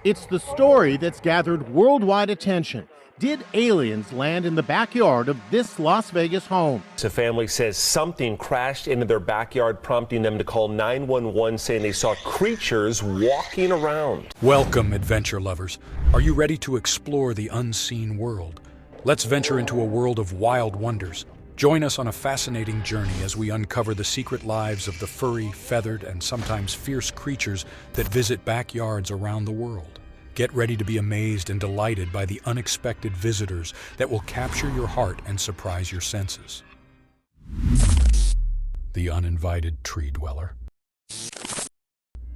It's the story that's gathered worldwide attention. Did aliens land in the backyard of this Las Vegas home? The family says something crashed into their backyard, prompting them to call 911, saying they saw creatures walking around. Welcome, adventure lovers. Are you ready to explore the unseen world? Let's venture into a world of wild wonders. Join us on a fascinating journey as we uncover the secret lives of the furry, feathered, and sometimes fierce creatures that visit backyards around the world. Get ready to be amazed and delighted by the unexpected visitors that will capture your heart and surprise your senses. The uninvited tree dweller.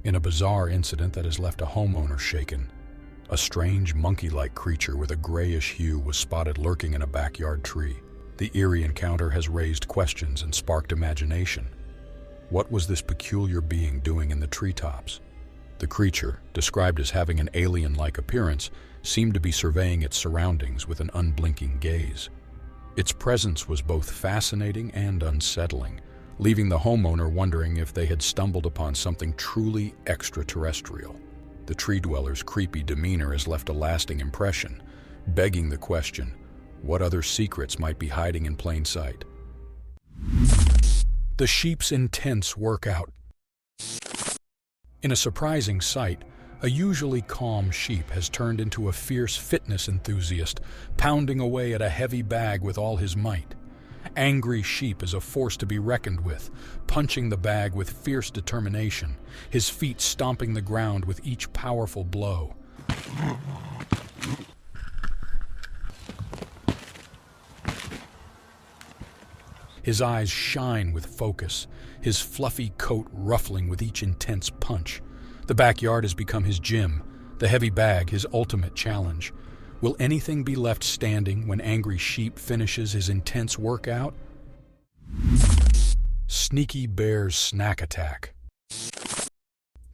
In a bizarre incident that has left a homeowner shaken, a strange monkey-like creature with a grayish hue was spotted lurking in a backyard tree. The eerie encounter has raised questions and sparked imagination. What was this peculiar being doing in the treetops? The creature, described as having an alien-like appearance, seemed to be surveying its surroundings with an unblinking gaze. Its presence was both fascinating and unsettling, leaving the homeowner wondering if they had stumbled upon something truly extraterrestrial. The tree dweller's creepy demeanor has left a lasting impression, begging the question, what other secrets might be hiding in plain sight? The sheep's intense workout. In a surprising sight, a usually calm sheep has turned into a fierce fitness enthusiast, pounding away at a heavy bag with all his might. Angry Sheep is a force to be reckoned with, punching the bag with fierce determination, his feet stomping the ground with each powerful blow. His eyes shine with focus, his fluffy coat ruffling with each intense punch. The backyard has become his gym, the heavy bag his ultimate challenge. Will anything be left standing when Angry Sheep finishes his intense workout? Sneaky Bear's snack attack.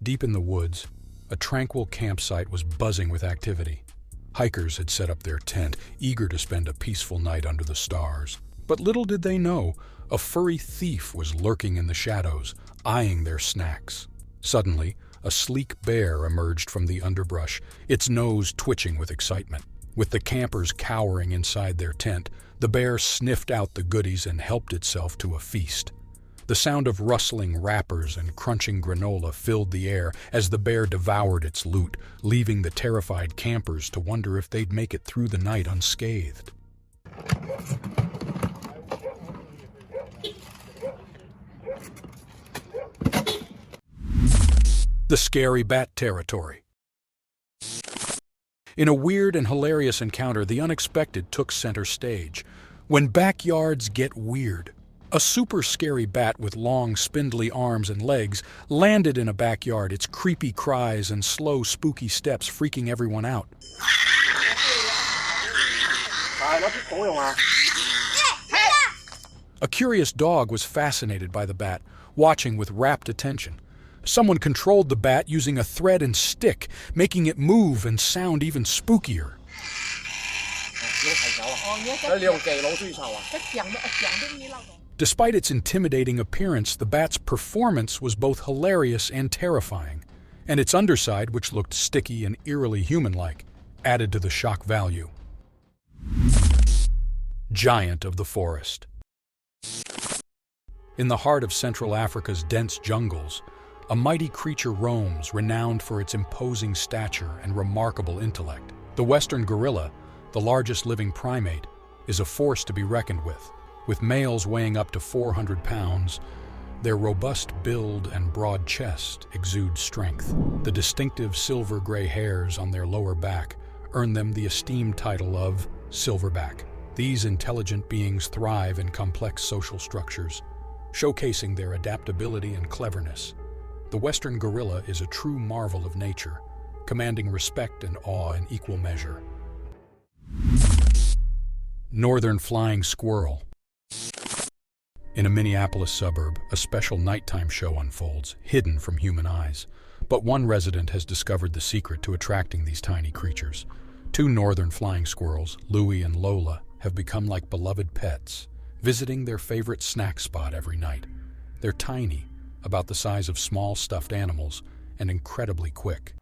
Deep in the woods, a tranquil campsite was buzzing with activity. Hikers had set up their tent, eager to spend a peaceful night under the stars. But little did they know, a furry thief was lurking in the shadows, eyeing their snacks. Suddenly, a sleek bear emerged from the underbrush, its nose twitching with excitement. With the campers cowering inside their tent, the bear sniffed out the goodies and helped itself to a feast. The sound of rustling wrappers and crunching granola filled the air as the bear devoured its loot, leaving the terrified campers to wonder if they'd make it through the night unscathed. The scary bat territory. In a weird and hilarious encounter, the unexpected took center stage. When backyards get weird, a super scary bat with long, spindly arms and legs landed in a backyard, its creepy cries and slow, spooky steps freaking everyone out. A curious dog was fascinated by the bat, watching with rapt attention. Someone controlled the bat using a thread and stick, making it move and sound even spookier. Despite its intimidating appearance, the bat's performance was both hilarious and terrifying, and its underside, which looked sticky and eerily human-like, added to the shock value. Giant of the forest. In the heart of Central Africa's dense jungles, a mighty creature roams, renowned for its imposing stature and remarkable intellect. The western gorilla, the largest living primate, is a force to be reckoned with males weighing up to 400 pounds. Their robust build and broad chest exude strength. The distinctive silver-gray hairs on their lower back earn them the esteemed title of silverback. These intelligent beings thrive in complex social structures, showcasing their adaptability and cleverness. The western gorilla is a true marvel of nature, commanding respect and awe in equal measure. Northern flying squirrel. In a Minneapolis suburb, a special nighttime show unfolds, hidden from human eyes. But one resident has discovered the secret to attracting these tiny creatures. Two northern flying squirrels, Louie and Lola, have become like beloved pets, visiting their favorite snack spot every night. They're tiny, about the size of small stuffed animals, and incredibly quick.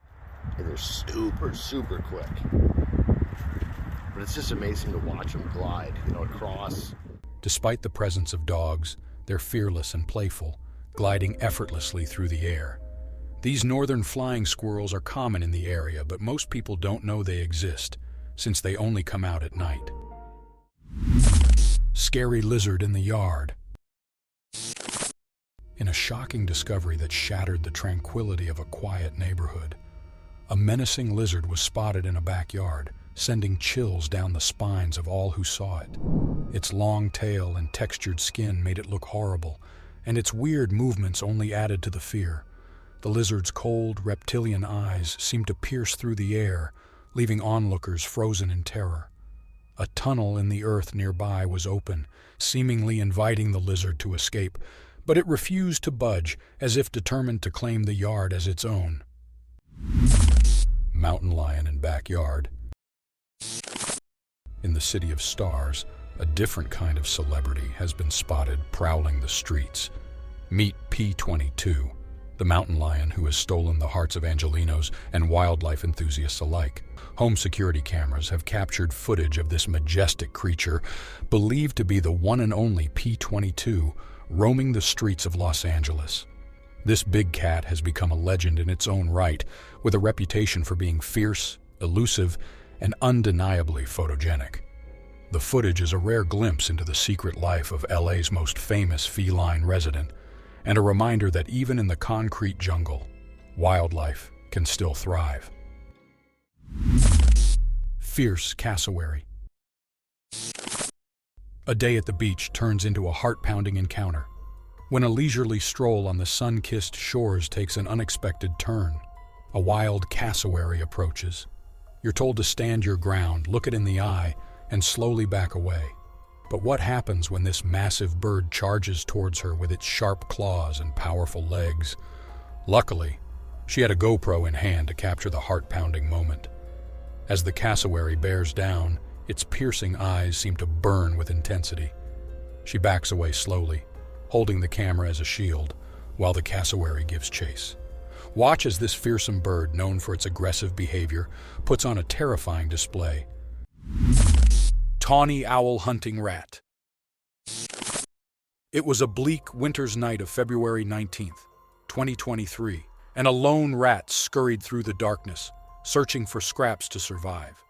And they're super, super quick. But it's just amazing to watch them glide, across. Despite the presence of dogs, they're fearless and playful, gliding effortlessly through the air. These northern flying squirrels are common in the area, but most people don't know they exist, since they only come out at night. Scary lizard in the yard. In a shocking discovery that shattered the tranquility of a quiet neighborhood, a menacing lizard was spotted in a backyard, sending chills down the spines of all who saw it. Its long tail and textured skin made it look horrible, and its weird movements only added to the fear. The lizard's cold, reptilian eyes seemed to pierce through the air, leaving onlookers frozen in terror. A tunnel in the earth nearby was open, seemingly inviting the lizard to escape, but it refused to budge, as if determined to claim the yard as its own. Mountain lion in backyard. In the city of stars, a different kind of celebrity has been spotted prowling the streets. Meet P22, the mountain lion who has stolen the hearts of Angelenos and wildlife enthusiasts alike. Home security cameras have captured footage of this majestic creature, believed to be the one and only P22, roaming the streets of Los Angeles. This big cat has become a legend in its own right, with a reputation for being fierce, elusive, and undeniably photogenic. The footage is a rare glimpse into the secret life of LA's most famous feline resident, and a reminder that even in the concrete jungle, wildlife can still thrive. Fierce cassowary. A day at the beach turns into a heart-pounding encounter, when a leisurely stroll on the sun-kissed shores takes an unexpected turn. A wild cassowary approaches. You're told to stand your ground, look it in the eye, and slowly back away. But what happens when this massive bird charges towards her with its sharp claws and powerful legs? Luckily, she had a GoPro in hand to capture the heart-pounding moment. As the cassowary bears down, its piercing eyes seem to burn with intensity. She backs away slowly, holding the camera as a shield, while the cassowary gives chase. Watch as this fearsome bird, known for its aggressive behavior, puts on a terrifying display. Tawny owl hunting rat. It was a bleak winter's night of February 19th, 2023, and a lone rat scurried through the darkness, searching for scraps to survive.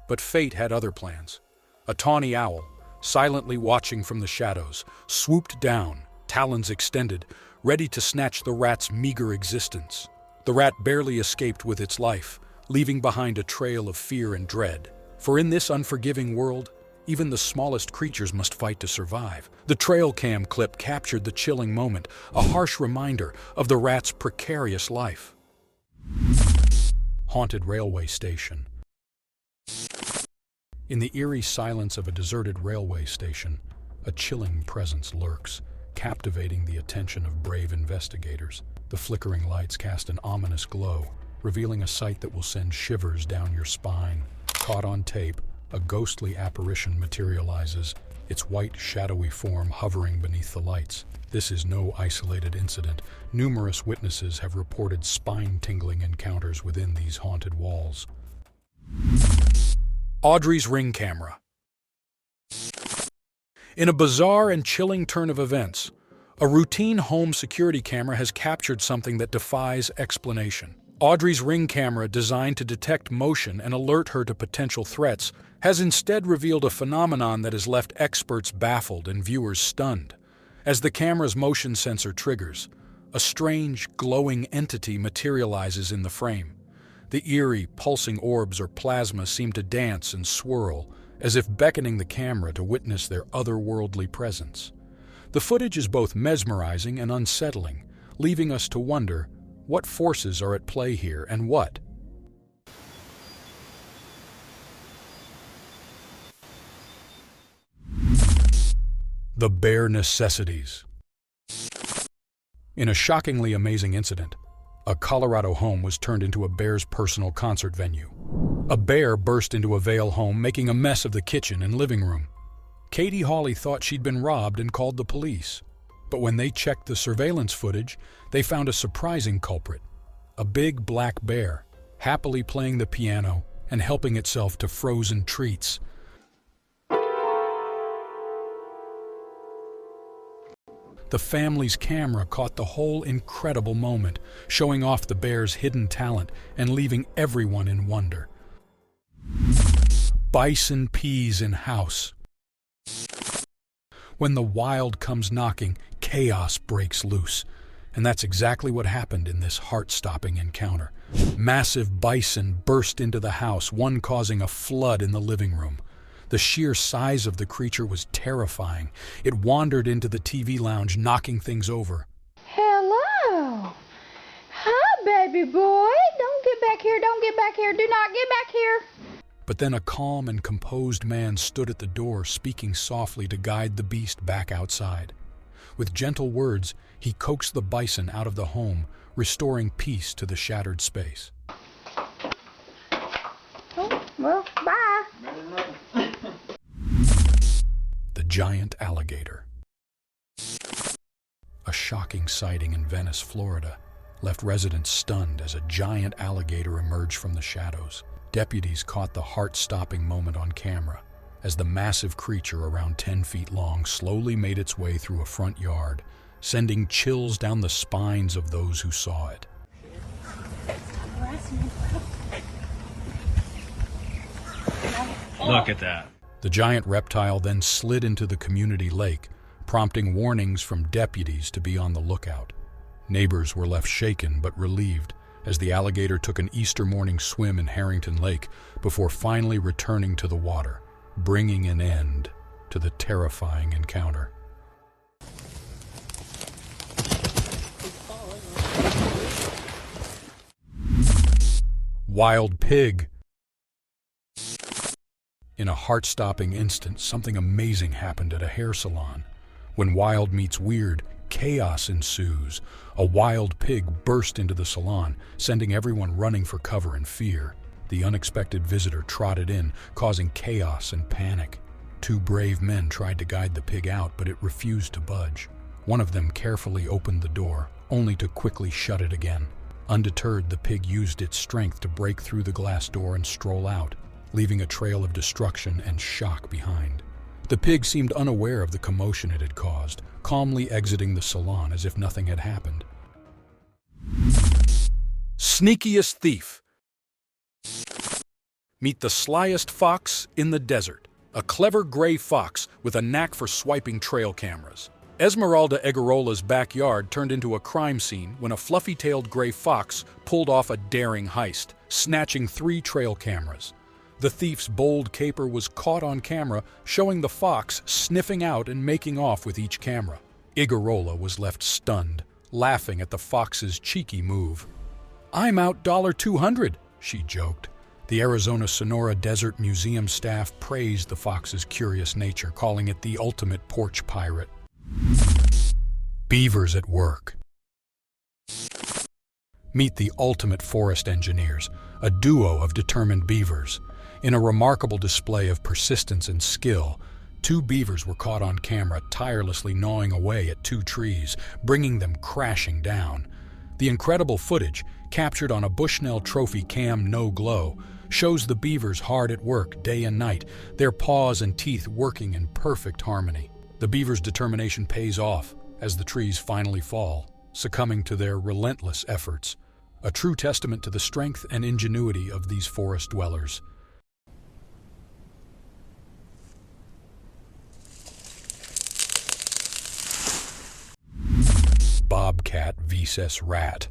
But fate had other plans. A tawny owl, silently watching from the shadows, swooped down, talons extended, ready to snatch the rat's meager existence. The rat barely escaped with its life, leaving behind a trail of fear and dread. For in this unforgiving world, even the smallest creatures must fight to survive. The trail cam clip captured the chilling moment, a harsh reminder of the rat's precarious life. Haunted railway station. In the eerie silence of a deserted railway station, a chilling presence lurks, captivating the attention of brave investigators. The flickering lights cast an ominous glow, revealing a sight that will send shivers down your spine. Caught on tape, a ghostly apparition materializes, its white, shadowy form hovering beneath the lights. This is no isolated incident. Numerous witnesses have reported spine-tingling encounters within these haunted walls. Audrey's ring camera. In a bizarre and chilling turn of events, a routine home security camera has captured something that defies explanation. Audrey's ring camera, designed to detect motion and alert her to potential threats, has instead revealed a phenomenon that has left experts baffled and viewers stunned. As the camera's motion sensor triggers, a strange, glowing entity materializes in the frame. The eerie, pulsing orbs or plasma seem to dance and swirl, as if beckoning the camera to witness their otherworldly presence. The footage is both mesmerizing and unsettling, leaving us to wonder what forces are at play here and what. The bare necessities. In a shockingly amazing incident, a Colorado home was turned into a bear's personal concert venue. A bear burst into a Vail home, making a mess of the kitchen and living room. Katie Hawley thought she'd been robbed and called the police. But when they checked the surveillance footage, they found a surprising culprit. A big black bear, happily playing the piano and helping itself to frozen treats. The family's camera caught the whole incredible moment, showing off the bear's hidden talent and leaving everyone in wonder. Bison pees in house. When the wild comes knocking, chaos breaks loose. And that's exactly what happened in this heart-stopping encounter. Massive bison burst into the house, one causing a flood in the living room. The sheer size of the creature was terrifying. It wandered into the TV lounge, knocking things over. Hello. Hi, baby boy. Don't get back here. Don't get back here. Do not get back here. But then a calm and composed man stood at the door, speaking softly to guide the beast back outside. With gentle words, he coaxed the bison out of the home, restoring peace to the shattered space. Oh, well, bye. The giant alligator. A shocking sighting in Venice, Florida, left residents stunned as a giant alligator emerged from the shadows. Deputies caught the heart-stopping moment on camera as the massive creature, around 10 feet long, slowly made its way through a front yard, sending chills down the spines of those who saw it. Look at that. The giant reptile then slid into the community lake, prompting warnings from deputies to be on the lookout. Neighbors were left shaken but relieved as the alligator took an Easter morning swim in Harrington Lake before finally returning to the water, bringing an end to the terrifying encounter. Wild pig. In a heart-stopping instant, something amazing happened at a hair salon. When wild meets weird, chaos ensues. A wild pig burst into the salon, sending everyone running for cover in fear. The unexpected visitor trotted in, causing chaos and panic. Two brave men tried to guide the pig out, but it refused to budge. One of them carefully opened the door, only to quickly shut it again. Undeterred, the pig used its strength to break through the glass door and stroll out, leaving a trail of destruction and shock behind. The pig seemed unaware of the commotion it had caused, calmly exiting the salon as if nothing had happened. Sneakiest thief. Meet the slyest fox in the desert, a clever gray fox with a knack for swiping trail cameras. Esmeralda Egarola's backyard turned into a crime scene when a fluffy-tailed gray fox pulled off a daring heist, snatching 3 trail cameras. The thief's bold caper was caught on camera, showing the fox sniffing out and making off with each camera. Igarola was left stunned, laughing at the fox's cheeky move. "I'm out $200," she joked. The Arizona Sonora Desert Museum staff praised the fox's curious nature, calling it the ultimate porch pirate. Beavers at work. Meet the ultimate forest engineers, a duo of determined beavers. In a remarkable display of persistence and skill, 2 beavers were caught on camera tirelessly gnawing away at 2 trees, bringing them crashing down. The incredible footage, captured on a Bushnell Trophy Cam No Glow, shows the beavers hard at work day and night, their paws and teeth working in perfect harmony. The beavers' determination pays off as the trees finally fall, succumbing to their relentless efforts. A true testament to the strength and ingenuity of these forest dwellers. Bobcat vs. rat.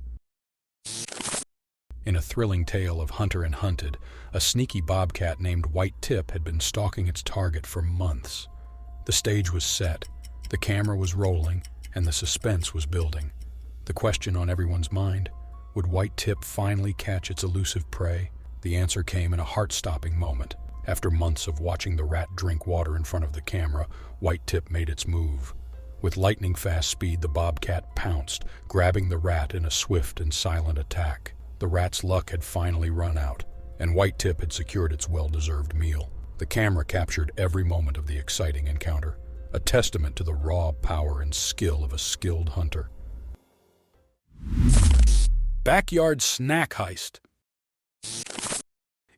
In a thrilling tale of Hunter and Hunted, a sneaky bobcat named White Tip had been stalking its target for months. The stage was set, the camera was rolling, and the suspense was building. The question on everyone's mind: would White Tip finally catch its elusive prey? The answer came in a heart-stopping moment. After months of watching the rat drink water in front of the camera, White Tip made its move. With lightning-fast speed, the bobcat pounced, grabbing the rat in a swift and silent attack. The rat's luck had finally run out, and White Tip had secured its well-deserved meal. The camera captured every moment of the exciting encounter, a testament to the raw power and skill of a skilled hunter. Backyard snack heist.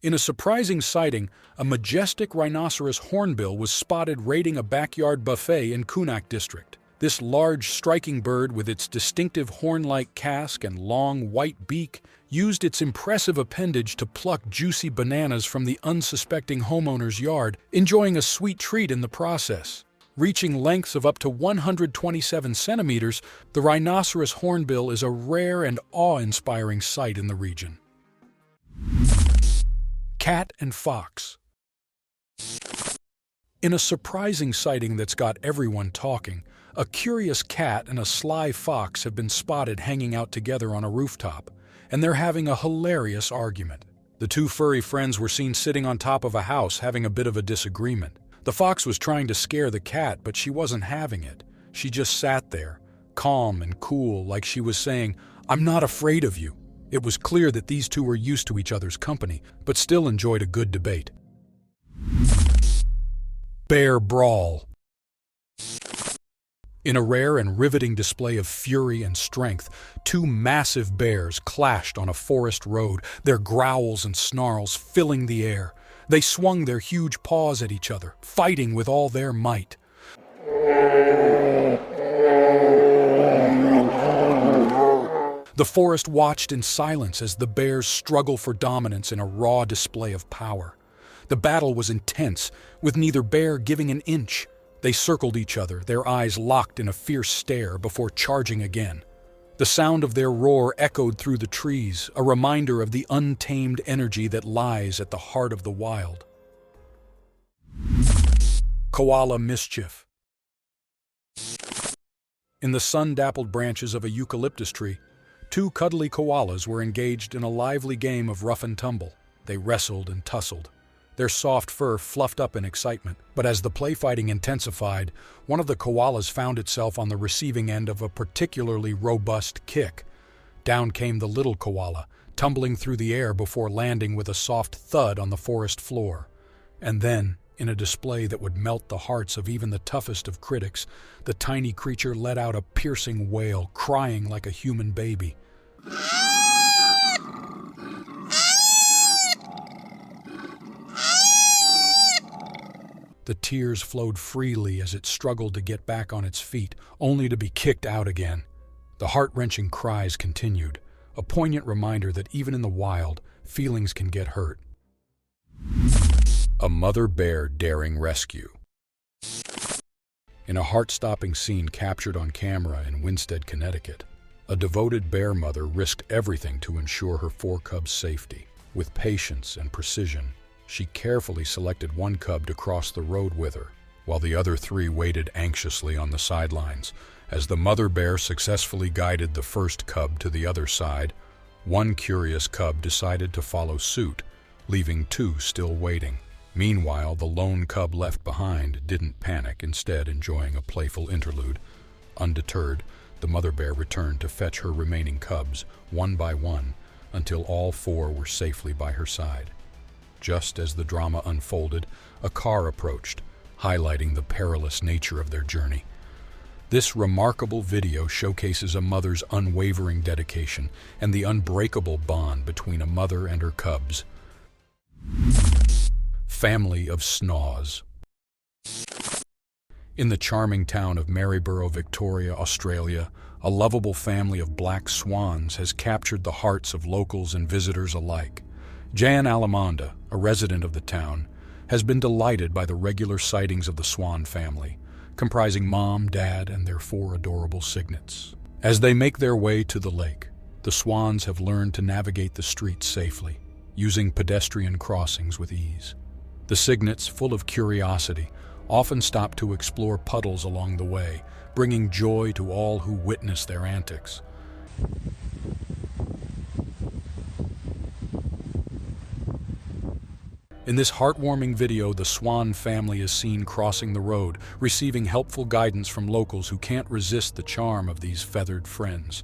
In a surprising sighting, a majestic rhinoceros hornbill was spotted raiding a backyard buffet in Kunak district. This large, striking bird, with its distinctive horn-like casque and long, white beak, used its impressive appendage to pluck juicy bananas from the unsuspecting homeowner's yard, enjoying a sweet treat in the process. Reaching lengths of up to 127 centimeters, the rhinoceros hornbill is a rare and awe-inspiring sight in the region. Cat and fox. In a surprising sighting that's got everyone talking, a curious cat and a sly fox have been spotted hanging out together on a rooftop, and they're having a hilarious argument. The two furry friends were seen sitting on top of a house having a bit of a disagreement. The fox was trying to scare the cat, but she wasn't having it. She just sat there, calm and cool, like she was saying, "I'm not afraid of you." It was clear that these two were used to each other's company, but still enjoyed a good debate. Bear brawl. In a rare and riveting display of fury and strength, two massive bears clashed on a forest road, their growls and snarls filling the air. They swung their huge paws at each other, fighting with all their might. The forest watched in silence as the bears struggled for dominance in a raw display of power. The battle was intense, with neither bear giving an inch. They circled each other, their eyes locked in a fierce stare before charging again. The sound of their roar echoed through the trees, a reminder of the untamed energy that lies at the heart of the wild. Koala mischief. In the sun-dappled branches of a eucalyptus tree, two cuddly koalas were engaged in a lively game of rough and tumble. They wrestled and tussled, their soft fur fluffed up in excitement. But as the play-fighting intensified, one of the koalas found itself on the receiving end of a particularly robust kick. Down came the little koala, tumbling through the air before landing with a soft thud on the forest floor. And then, in a display that would melt the hearts of even the toughest of critics, the tiny creature let out a piercing wail, crying like a human baby. The tears flowed freely as it struggled to get back on its feet, only to be kicked out again. The heart-wrenching cries continued, a poignant reminder that even in the wild, feelings can get hurt. A mother bear daring rescue. In a heart-stopping scene captured on camera in Winsted, Connecticut, a devoted bear mother risked everything to ensure her 4 cubs' safety. With patience and precision, she carefully selected one cub to cross the road with her, while the other 3 waited anxiously on the sidelines. As the mother bear successfully guided the first cub to the other side, one curious cub decided to follow suit, leaving 2 still waiting. Meanwhile, the lone cub left behind didn't panic, instead enjoying a playful interlude. Undeterred, the mother bear returned to fetch her remaining cubs, one by one, until all 4 were safely by her side. Just as the drama unfolded, a car approached, highlighting the perilous nature of their journey. This remarkable video showcases a mother's unwavering dedication and the unbreakable bond between a mother and her cubs. Family of Snaws. In the charming town of Maryborough, Victoria, Australia, a lovable family of black swans has captured the hearts of locals and visitors alike. Jan Alamonda, a resident of the town, has been delighted by the regular sightings of the swan family, comprising Mom, Dad, and their 4 adorable cygnets. As they make their way to the lake, the swans have learned to navigate the streets safely, using pedestrian crossings with ease. The cygnets, full of curiosity, often stop to explore puddles along the way, bringing joy to all who witness their antics. In this heartwarming video, the swan family is seen crossing the road, receiving helpful guidance from locals who can't resist the charm of these feathered friends.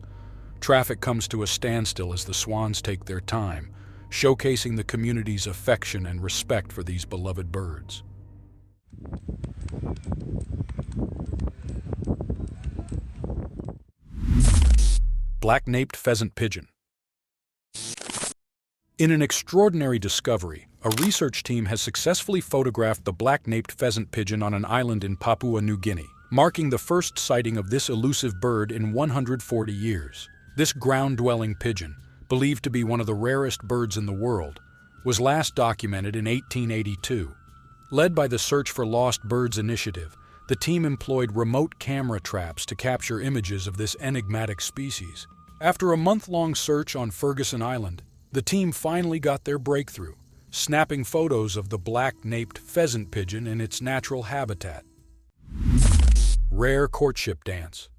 Traffic comes to a standstill as the swans take their time, showcasing the community's affection and respect for these beloved birds. Black-naped pheasant pigeon. In an extraordinary discovery, a research team has successfully photographed the black-naped pheasant pigeon on an island in Papua New Guinea, marking the first sighting of this elusive bird in 140 years. This ground-dwelling pigeon, believed to be one of the rarest birds in the world, was last documented in 1882. Led by the Search for Lost Birds initiative, the team employed remote camera traps to capture images of this enigmatic species. After a month-long search on Ferguson Island, the team finally got their breakthrough, snapping photos of the black-naped pheasant pigeon in its natural habitat. Rare courtship dance.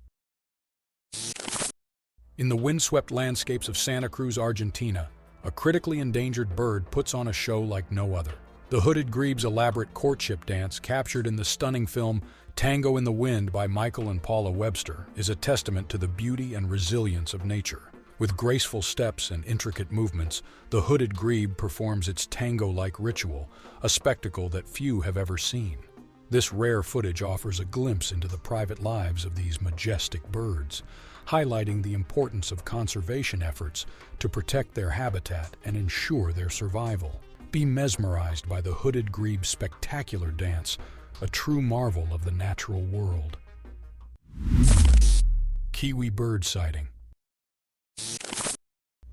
In the windswept landscapes of Santa Cruz, Argentina, a critically endangered bird puts on a show like no other. The hooded grebe's elaborate courtship dance, captured in the stunning film Tango in the Wind by Michael and Paula Webster, is a testament to the beauty and resilience of nature. With graceful steps and intricate movements, the hooded grebe performs its tango-like ritual, a spectacle that few have ever seen. This rare footage offers a glimpse into the private lives of these majestic birds, highlighting the importance of conservation efforts to protect their habitat and ensure their survival. Be mesmerized by the hooded grebe's spectacular dance, a true marvel of the natural world. Kiwi bird sighting.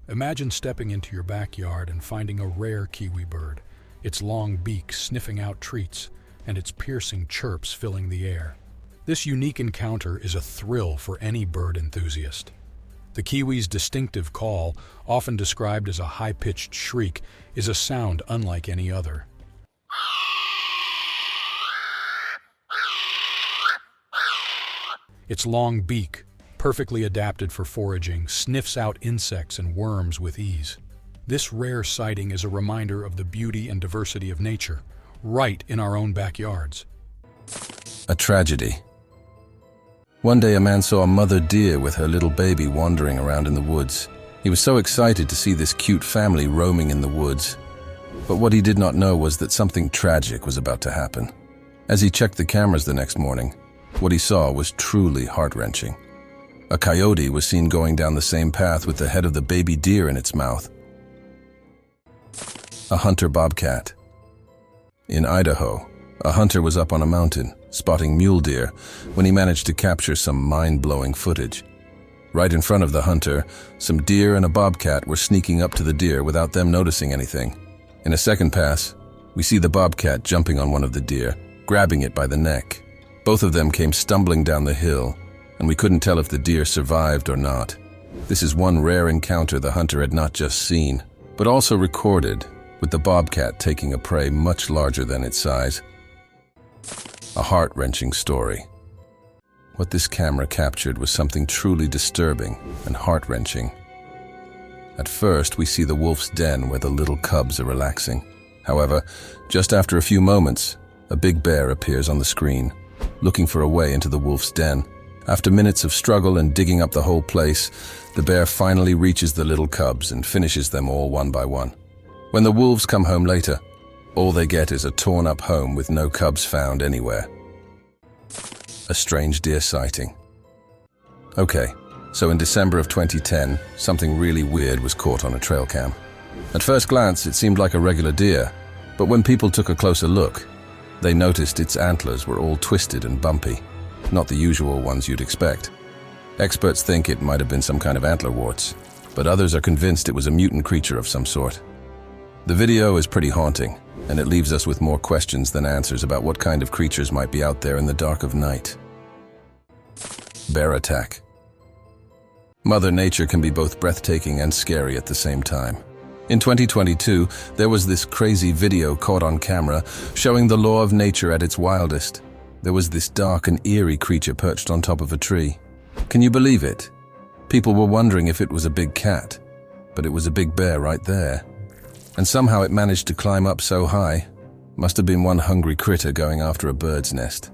Imagine stepping into your backyard and finding a rare kiwi bird, its long beak sniffing out treats and its piercing chirps filling the air. This unique encounter is a thrill for any bird enthusiast. The kiwi's distinctive call, often described as a high-pitched shriek, is a sound unlike any other. Its long beak, perfectly adapted for foraging, sniffs out insects and worms with ease. This rare sighting is a reminder of the beauty and diversity of nature, right in our own backyards. A tragedy. One day a man saw a mother deer with her little baby wandering around in the woods. He was so excited to see this cute family roaming in the woods. But what he did not know was that something tragic was about to happen. As he checked the cameras the next morning, what he saw was truly heart-wrenching. A coyote was seen going down the same path with the head of the baby deer in its mouth. A hunter bobcat. In Idaho, a hunter was up on a mountain, spotting mule deer, when he managed to capture some mind-blowing footage. Right in front of the hunter, some deer and a bobcat were sneaking up to the deer without them noticing anything. In a second pass, we see the bobcat jumping on one of the deer, grabbing it by the neck. Both of them came stumbling down the hill, and we couldn't tell if the deer survived or not. This is one rare encounter the hunter had not just seen, but also recorded, with the bobcat taking a prey much larger than its size. A heart-wrenching story. What this camera captured was something truly disturbing and heart-wrenching. At first, we see the wolf's den where the little cubs are relaxing. However, just after a few moments, a big bear appears on the screen, looking for a way into the wolf's den. After minutes of struggle and digging up the whole place, the bear finally reaches the little cubs and finishes them all one by one. When the wolves come home later, all they get is a torn-up home with no cubs found anywhere. A strange deer sighting. Okay, so in December of 2010, something really weird was caught on a trail cam. At first glance, it seemed like a regular deer, but when people took a closer look, they noticed its antlers were all twisted and bumpy, not the usual ones you'd expect. Experts think it might have been some kind of antler warts, but others are convinced it was a mutant creature of some sort. The video is pretty haunting, and it leaves us with more questions than answers about what kind of creatures might be out there in the dark of night. Bear attack. Mother Nature can be both breathtaking and scary at the same time. In 2022, there was this crazy video caught on camera showing the law of nature at its wildest. There was this dark and eerie creature perched on top of a tree. Can you believe it? People were wondering if it was a big cat, but it was a big bear right there. And somehow it managed to climb up so high. Must have been one hungry critter going after a bird's nest.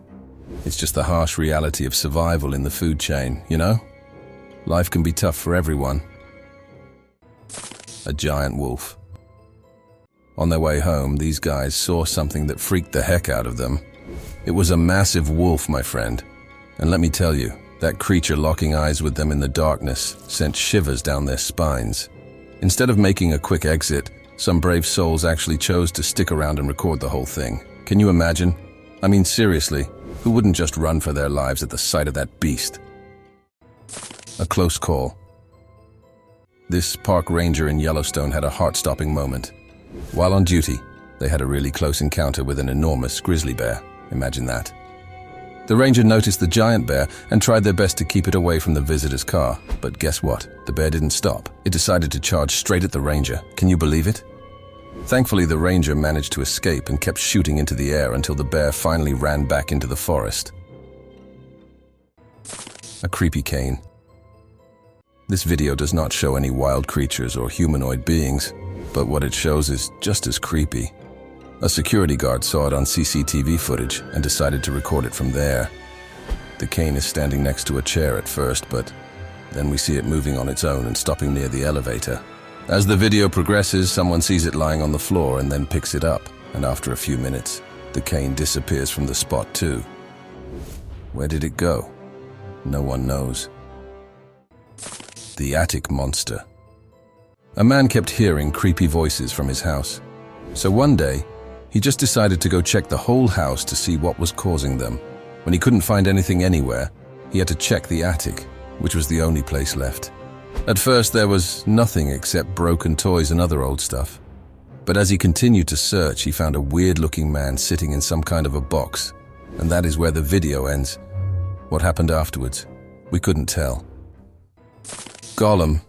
It's just the harsh reality of survival in the food chain, you know? Life can be tough for everyone. A giant wolf. On their way home, these guys saw something that freaked the heck out of them. It was a massive wolf, my friend. And let me tell you, that creature locking eyes with them in the darkness sent shivers down their spines. Instead of making a quick exit, Some brave souls actually chose to stick around and record the whole thing. Can you imagine? I mean, seriously, who wouldn't just run for their lives at the sight of that beast? A close call. This park ranger in Yellowstone had a heart-stopping moment. While on duty, they had a really close encounter with an enormous grizzly bear. Imagine that. The ranger noticed the giant bear and tried their best to keep it away from the visitor's car. But guess what? The bear didn't stop. It decided to charge straight at the ranger. Can you believe it? Thankfully, the ranger managed to escape and kept shooting into the air until the bear finally ran back into the forest. A creepy cane. This video does not show any wild creatures or humanoid beings, but what it shows is just as creepy. A security guard saw it on CCTV footage and decided to record it from there. The cane is standing next to a chair at first, but then we see it moving on its own and stopping near the elevator. As the video progresses, someone sees it lying on the floor and then picks it up, and after a few minutes, the cane disappears from the spot too. Where did it go? No one knows. The attic monster. A man kept hearing creepy voices from his house. So one day, he just decided to go check the whole house to see what was causing them. When he couldn't find anything anywhere, he had to check the attic, which was the only place left. At first, there was nothing except broken toys and other old stuff. But as he continued to search, he found a weird-looking man sitting in some kind of a box. And that is where the video ends. What happened afterwards? We couldn't tell. Gollum.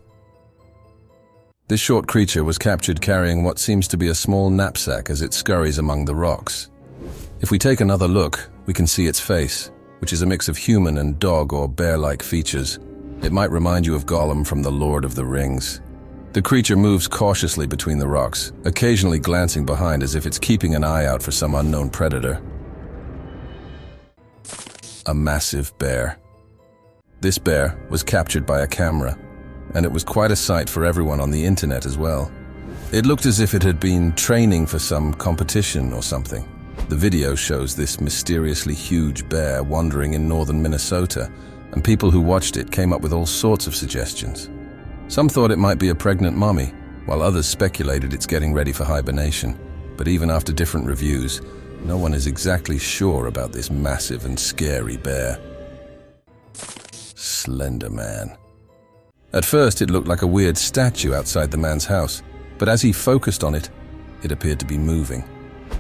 This short creature was captured carrying what seems to be a small knapsack as it scurries among the rocks. If we take another look, we can see its face, which is a mix of human and dog or bear-like features. It might remind you of Gollum from The Lord of the Rings. The creature moves cautiously between the rocks, occasionally glancing behind as if it's keeping an eye out for some unknown predator. A massive bear. This bear was captured by a camera, and it was quite a sight for everyone on the internet as well. It looked as if it had been training for some competition or something. The video shows this mysteriously huge bear wandering in northern Minnesota, and people who watched it came up with all sorts of suggestions. Some thought it might be a pregnant mommy, while others speculated it's getting ready for hibernation. But even after different reviews, no one is exactly sure about this massive and scary bear. Slender Man. At first, it looked like a weird statue outside the man's house, but as he focused on it, it appeared to be moving.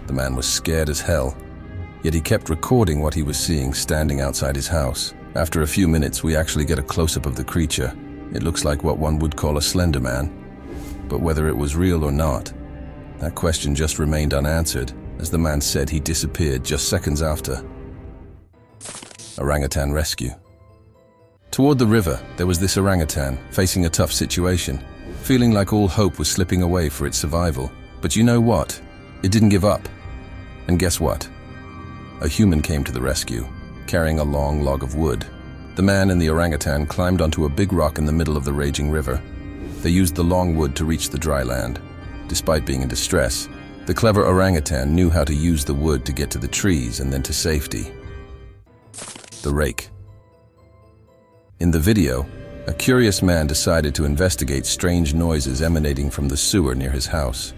The man was scared as hell, yet he kept recording what he was seeing standing outside his house. After a few minutes, we actually get a close-up of the creature. It looks like what one would call a Slender Man, but whether it was real or not, that question just remained unanswered, as the man said he disappeared just seconds after. Orangutan rescue. Toward the river, there was this orangutan, facing a tough situation, feeling like all hope was slipping away for its survival. But you know what? It didn't give up. And guess what? A human came to the rescue, carrying a long log of wood. The man and the orangutan climbed onto a big rock in the middle of the raging river. They used the long wood to reach the dry land. Despite being in distress, the clever orangutan knew how to use the wood to get to the trees and then to safety. The rake. In the video, a curious man decided to investigate strange noises emanating from the sewer near his house.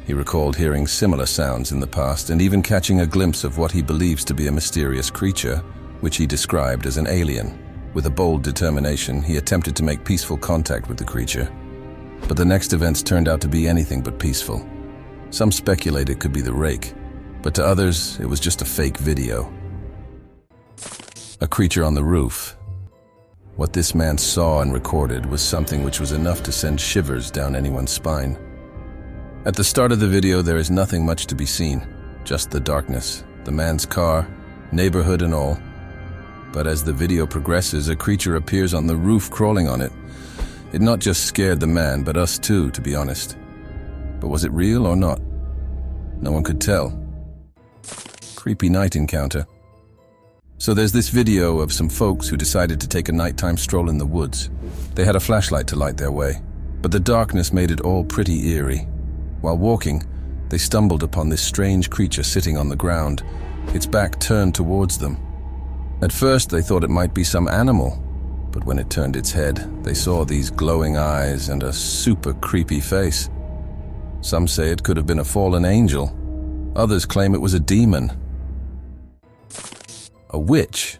He recalled hearing similar sounds in the past and even catching a glimpse of what he believes to be a mysterious creature, which he described as an alien. With a bold determination, he attempted to make peaceful contact with the creature. But the next events turned out to be anything but peaceful. Some speculate it could be the rake, but to others, it was just a fake video. A creature on the roof. What this man saw and recorded was something which was enough to send shivers down anyone's spine. At the start of the video, there is nothing much to be seen, just the darkness, the man's car, neighborhood and all. But as the video progresses, a creature appears on the roof crawling on it. It not just scared the man, but us too, to be honest. But was it real or not? No one could tell. Creepy night encounter. So there's this video of some folks who decided to take a nighttime stroll in the woods. They had a flashlight to light their way, but the darkness made it all pretty eerie. While walking, they stumbled upon this strange creature sitting on the ground, its back turned towards them. At first, they thought it might be some animal, but when it turned its head, they saw these glowing eyes and a super creepy face. Some say it could have been a fallen angel. Others claim it was a demon. A witch.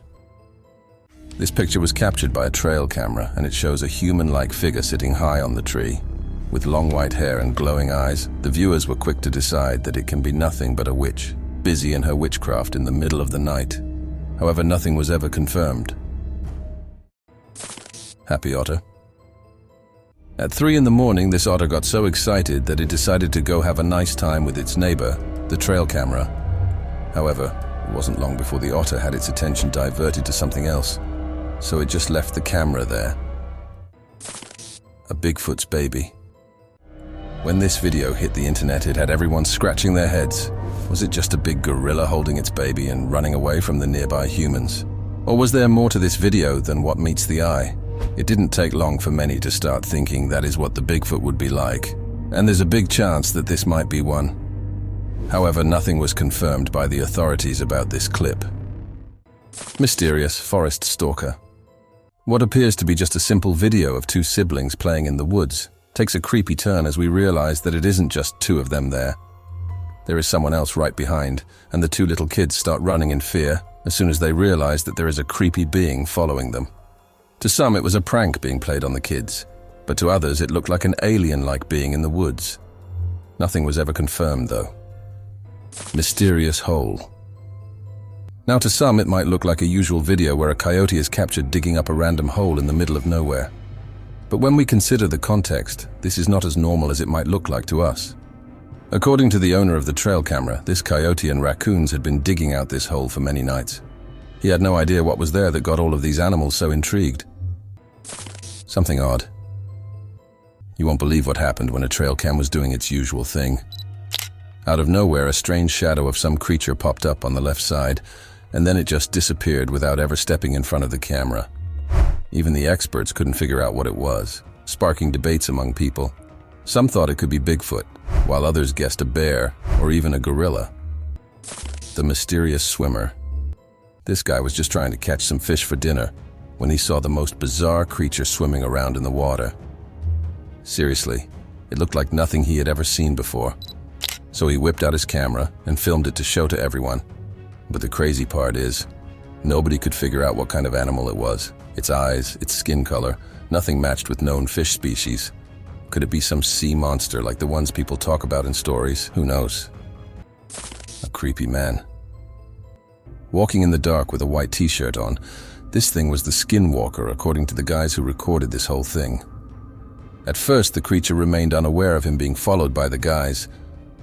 This picture was captured by a trail camera, and it shows a human-like figure sitting high on the tree. With long white hair and glowing eyes, the viewers were quick to decide that it can be nothing but a witch, busy in her witchcraft in the middle of the night. However, nothing was ever confirmed. Happy otter. At 3 in the morning, this otter got so excited that it decided to go have a nice time with its neighbor, the trail camera. However, it wasn't long before the otter had its attention diverted to something else, so it just left the camera there. A Bigfoot's baby. When this video hit the internet, it had everyone scratching their heads. Was it just a big gorilla holding its baby and running away from the nearby humans? Or was there more to this video than what meets the eye? It didn't take long for many to start thinking that is what the Bigfoot would be like, and there's a big chance that this might be one. However, nothing was confirmed by the authorities about this clip. Mysterious forest stalker. What appears to be just a simple video of 2 siblings playing in the woods takes a creepy turn as we realize that it isn't just 2 of them there. There is someone else right behind, and the 2 little kids start running in fear as soon as they realize that there is a creepy being following them. To some, it was a prank being played on the kids, but to others it looked like an alien-like being in the woods. Nothing was ever confirmed, though. Mysterious hole. Now, to some, it might look like a usual video where a coyote is captured digging up a random hole in the middle of nowhere. But when we consider the context, this is not as normal as it might look like to us. According to the owner of the trail camera, this coyote and raccoons had been digging out this hole for many nights. He had no idea what was there that got all of these animals so intrigued. Something odd. You won't believe what happened when a trail cam was doing its usual thing. Out of nowhere, a strange shadow of some creature popped up on the left side, and then it just disappeared without ever stepping in front of the camera. Even the experts couldn't figure out what it was, sparking debates among people. Some thought it could be Bigfoot, while others guessed a bear or even a gorilla. The mysterious swimmer. This guy was just trying to catch some fish for dinner when he saw the most bizarre creature swimming around in the water. Seriously, it looked like nothing he had ever seen before. So he whipped out his camera and filmed it to show to everyone. But the crazy part is, nobody could figure out what kind of animal it was. Its eyes, its skin color, nothing matched with known fish species. Could it be some sea monster like the ones people talk about in stories? Who knows? A creepy man. Walking in the dark with a white t-shirt on, this thing was the skinwalker according to the guys who recorded this whole thing. At first, the creature remained unaware of him being followed by the guys,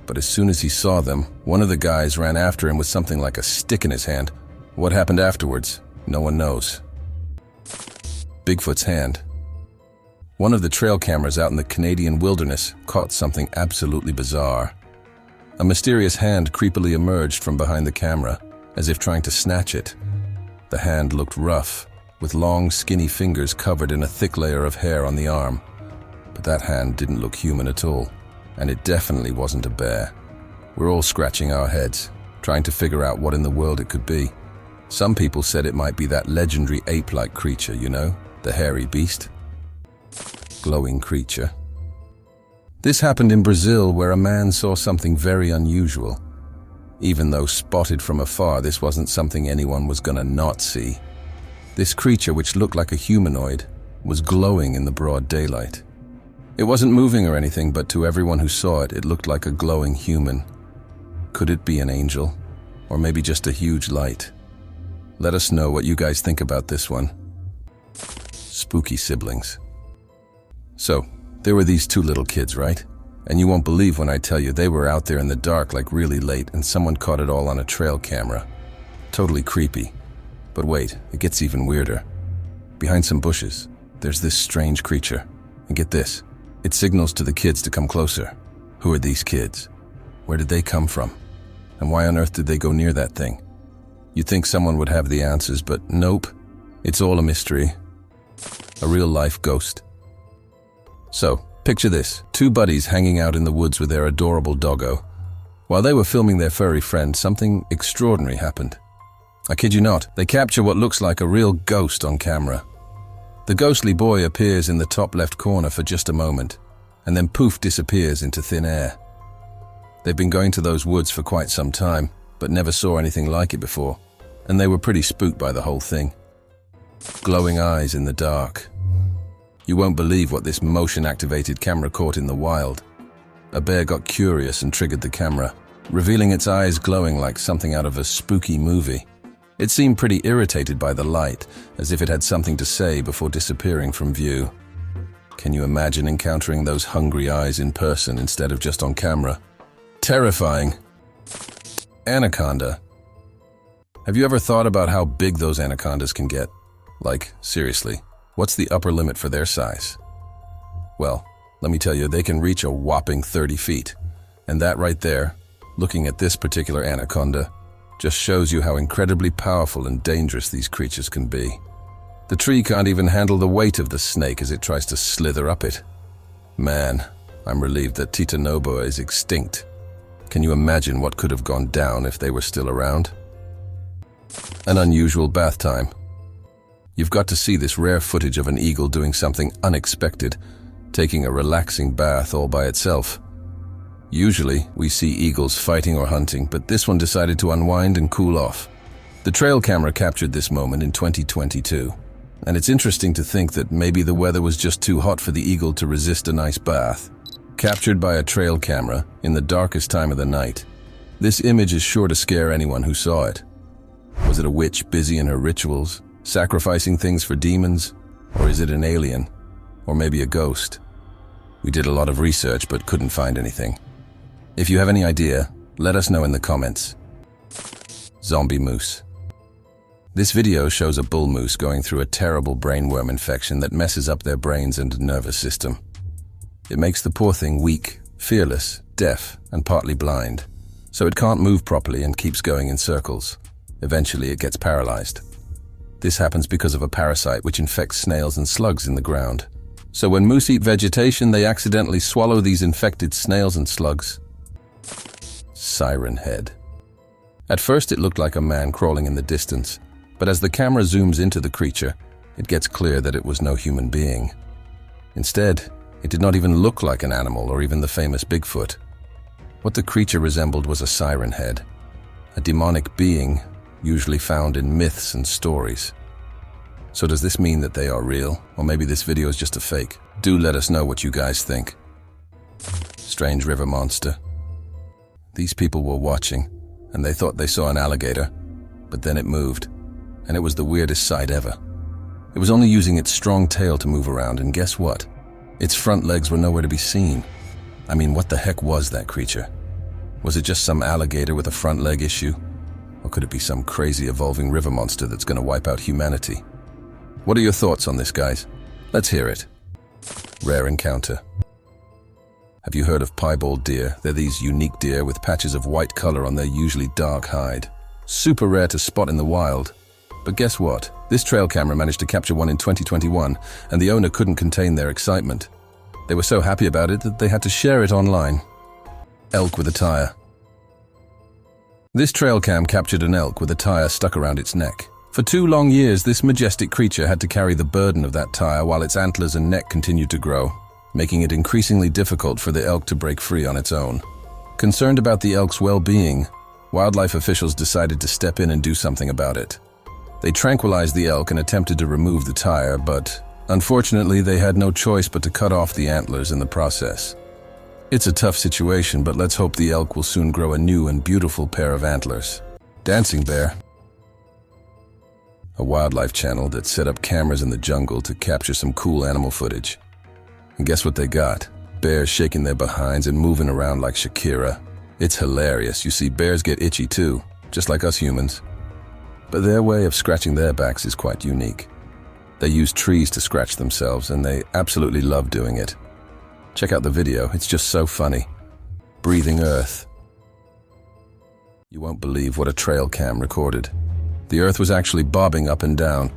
but as soon as he saw them, one of the guys ran after him with something like a stick in his hand. What happened afterwards, no one knows. Bigfoot's hand. One of the trail cameras out in the Canadian wilderness caught something absolutely bizarre. A mysterious hand creepily emerged from behind the camera, as if trying to snatch it. The hand looked rough, with long, skinny fingers covered in a thick layer of hair on the arm. But that hand didn't look human at all. And it definitely wasn't a bear. We're all scratching our heads, trying to figure out what in the world it could be. Some people said it might be that legendary ape-like creature, you know, the hairy beast. Glowing creature. This happened in Brazil, where a man saw something very unusual. Even though spotted from afar, this wasn't something anyone was gonna not see. This creature, which looked like a humanoid, was glowing in the broad daylight. It wasn't moving or anything, but to everyone who saw it, it looked like a glowing human. Could it be an angel? Or maybe just a huge light? Let us know what you guys think about this one. Spooky siblings. So, there were these 2 little kids, right? And you won't believe when I tell you they were out there in the dark like really late, and someone caught it all on a trail camera. Totally creepy. But wait, it gets even weirder. Behind some bushes, there's this strange creature. And get this. It signals to the kids to come closer. Who are these kids? Where did they come from? And why on earth did they go near that thing? You'd think someone would have the answers, but nope. It's all a mystery. A real-life ghost. So, picture this. 2 buddies hanging out in the woods with their adorable doggo. While they were filming their furry friend, something extraordinary happened. I kid you not, they capture what looks like a real ghost on camera. The ghostly boy appears in the top left corner for just a moment, and then poof disappears into thin air. They've been going to those woods for quite some time, but never saw anything like it before, and they were pretty spooked by the whole thing. Glowing eyes in the dark. You won't believe what this motion-activated camera caught in the wild. A bear got curious and triggered the camera, revealing its eyes glowing like something out of a spooky movie. It seemed pretty irritated by the light, as if it had something to say before disappearing from view. Can you imagine encountering those hungry eyes in person instead of just on camera? Terrifying. Anaconda. Have you ever thought about how big those anacondas can get? Like, seriously, what's the upper limit for their size? Well, let me tell you, they can reach a whopping 30 feet. And that right there, looking at this particular anaconda, just shows you how incredibly powerful and dangerous these creatures can be. The tree can't even handle the weight of the snake as it tries to slither up it. Man, I'm relieved that Titanoboa is extinct. Can you imagine what could have gone down if they were still around? An unusual bath time. You've got to see this rare footage of an eagle doing something unexpected, taking a relaxing bath all by itself. Usually, we see eagles fighting or hunting, but this one decided to unwind and cool off. The trail camera captured this moment in 2022, and it's interesting to think that maybe the weather was just too hot for the eagle to resist a nice bath. Captured by a trail camera in the darkest time of the night. This image is sure to scare anyone who saw it. Was it a witch busy in her rituals, sacrificing things for demons? Or is it an alien? Or maybe a ghost? We did a lot of research but couldn't find anything. If you have any idea, let us know in the comments. Zombie moose. This video shows a bull moose going through a terrible brainworm infection that messes up their brains and nervous system. It makes the poor thing weak, fearless, deaf, and partly blind, so it can't move properly and keeps going in circles. Eventually it gets paralyzed. This happens because of a parasite which infects snails and slugs in the ground. So when moose eat vegetation, they accidentally swallow these infected snails and slugs. Siren head. At first it looked like a man crawling in the distance, but as the camera zooms into the creature, it gets clear that it was no human being. Instead, it did not even look like an animal or even the famous Bigfoot. What the creature resembled was a siren head, a demonic being usually found in myths and stories. So does this mean that they are real, or maybe this video is just a fake? Do let us know what you guys think. Strange river monster. These people were watching, and they thought they saw an alligator, but then it moved, and it was the weirdest sight ever. It was only using its strong tail to move around, and guess what? Its front legs were nowhere to be seen. I mean, what the heck was that creature? Was it just some alligator with a front leg issue? Or could it be some crazy evolving river monster that's going to wipe out humanity? What are your thoughts on this, guys? Let's hear it. Rare encounter. Have you heard of piebald deer? They're these unique deer with patches of white color on their usually dark hide. Super rare to spot in the wild. But guess what? This trail camera managed to capture one in 2021, and the owner couldn't contain their excitement. They were so happy about it that they had to share it online. Elk with a tire. This trail cam captured an elk with a tire stuck around its neck. For 2 long years, this majestic creature had to carry the burden of that tire while its antlers and neck continued to grow, making it increasingly difficult for the elk to break free on its own. Concerned about the elk's well-being, wildlife officials decided to step in and do something about it. They tranquilized the elk and attempted to remove the tire, but unfortunately they had no choice but to cut off the antlers in the process. It's a tough situation, but let's hope the elk will soon grow a new and beautiful pair of antlers. Dancing bear. A wildlife channel that set up cameras in the jungle to capture some cool animal footage. And guess what they got? Bears shaking their behinds and moving around like Shakira. It's hilarious. You see, bears get itchy too, just like us humans. But their way of scratching their backs is quite unique. They use trees to scratch themselves, and they absolutely love doing it. Check out the video, it's just so funny. Breathing earth. You won't believe what a trail cam recorded. The earth was actually bobbing up and down,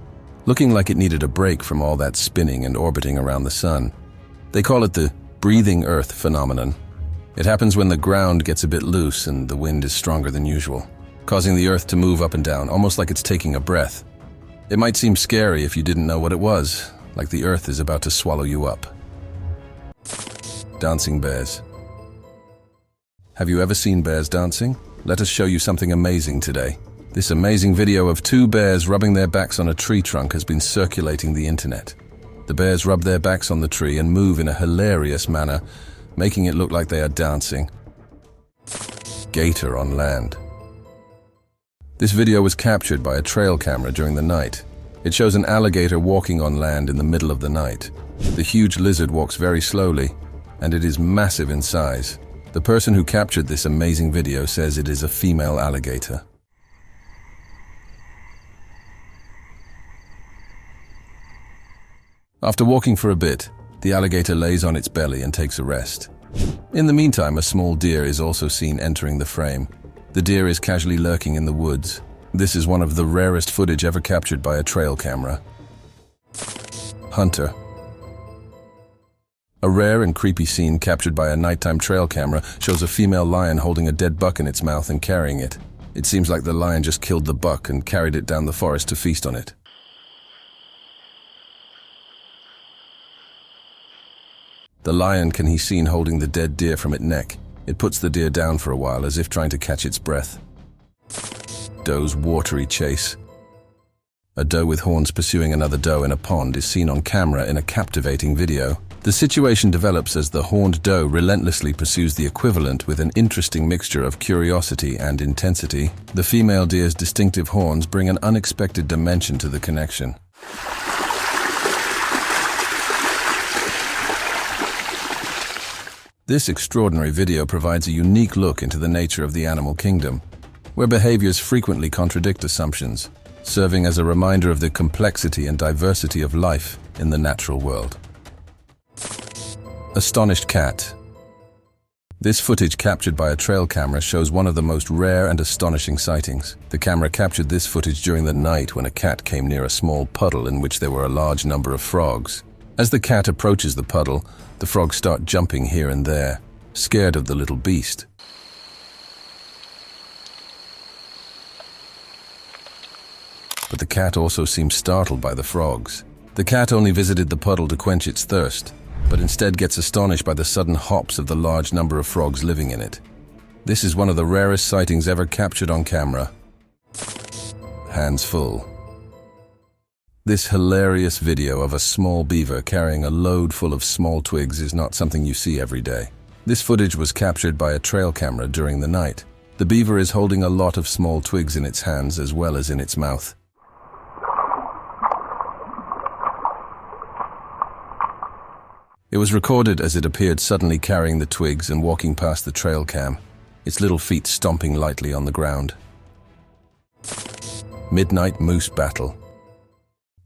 looking like it needed a break from all that spinning and orbiting around the sun. They call it the breathing earth phenomenon. It happens when the ground gets a bit loose and the wind is stronger than usual, causing the earth to move up and down, almost like it's taking a breath. It might seem scary if you didn't know what it was, like the earth is about to swallow you up. Dancing bears. Have you ever seen bears dancing? Let us show you something amazing today. This amazing video of two bears rubbing their backs on a tree trunk has been circulating the internet. The bears rub their backs on the tree and move in a hilarious manner, making it look like they are dancing. Gator on land. This video was captured by a trail camera during the night. It shows an alligator walking on land in the middle of the night. The huge lizard walks very slowly, and it is massive in size. The person who captured this amazing video says it is a female alligator. After walking for a bit, the alligator lays on its belly and takes a rest. In the meantime, a small deer is also seen entering the frame. The deer is casually lurking in the woods. This is one of the rarest footage ever captured by a trail camera. Hunter. A rare and creepy scene captured by a nighttime trail camera shows a female lion holding a dead buck in its mouth and carrying it. It seems like the lion just killed the buck and carried it down the forest to feast on it. The lion can be seen holding the dead deer from its neck. It puts the deer down for a while as if trying to catch its breath. Doe's watery chase. A doe with horns pursuing another doe in a pond is seen on camera in a captivating video. The situation develops as the horned doe relentlessly pursues the equivalent with an interesting mixture of curiosity and intensity. The female deer's distinctive horns bring an unexpected dimension to the connection. This extraordinary video provides a unique look into the nature of the animal kingdom, where behaviors frequently contradict assumptions, serving as a reminder of the complexity and diversity of life in the natural world. Astonished cat. This footage captured by a trail camera shows one of the most rare and astonishing sightings. The camera captured this footage during the night when a cat came near a small puddle in which there were a large number of frogs. As the cat approaches the puddle, the frogs start jumping here and there, scared of the little beast. But the cat also seems startled by the frogs. The cat only visited the puddle to quench its thirst, but instead gets astonished by the sudden hops of the large number of frogs living in it. This is one of the rarest sightings ever captured on camera. Hands full. This hilarious video of a small beaver carrying a load full of small twigs is not something you see every day. This footage was captured by a trail camera during the night. The beaver is holding a lot of small twigs in its hands as well as in its mouth. It was recorded as it appeared suddenly carrying the twigs and walking past the trail cam, its little feet stomping lightly on the ground. Midnight moose battle.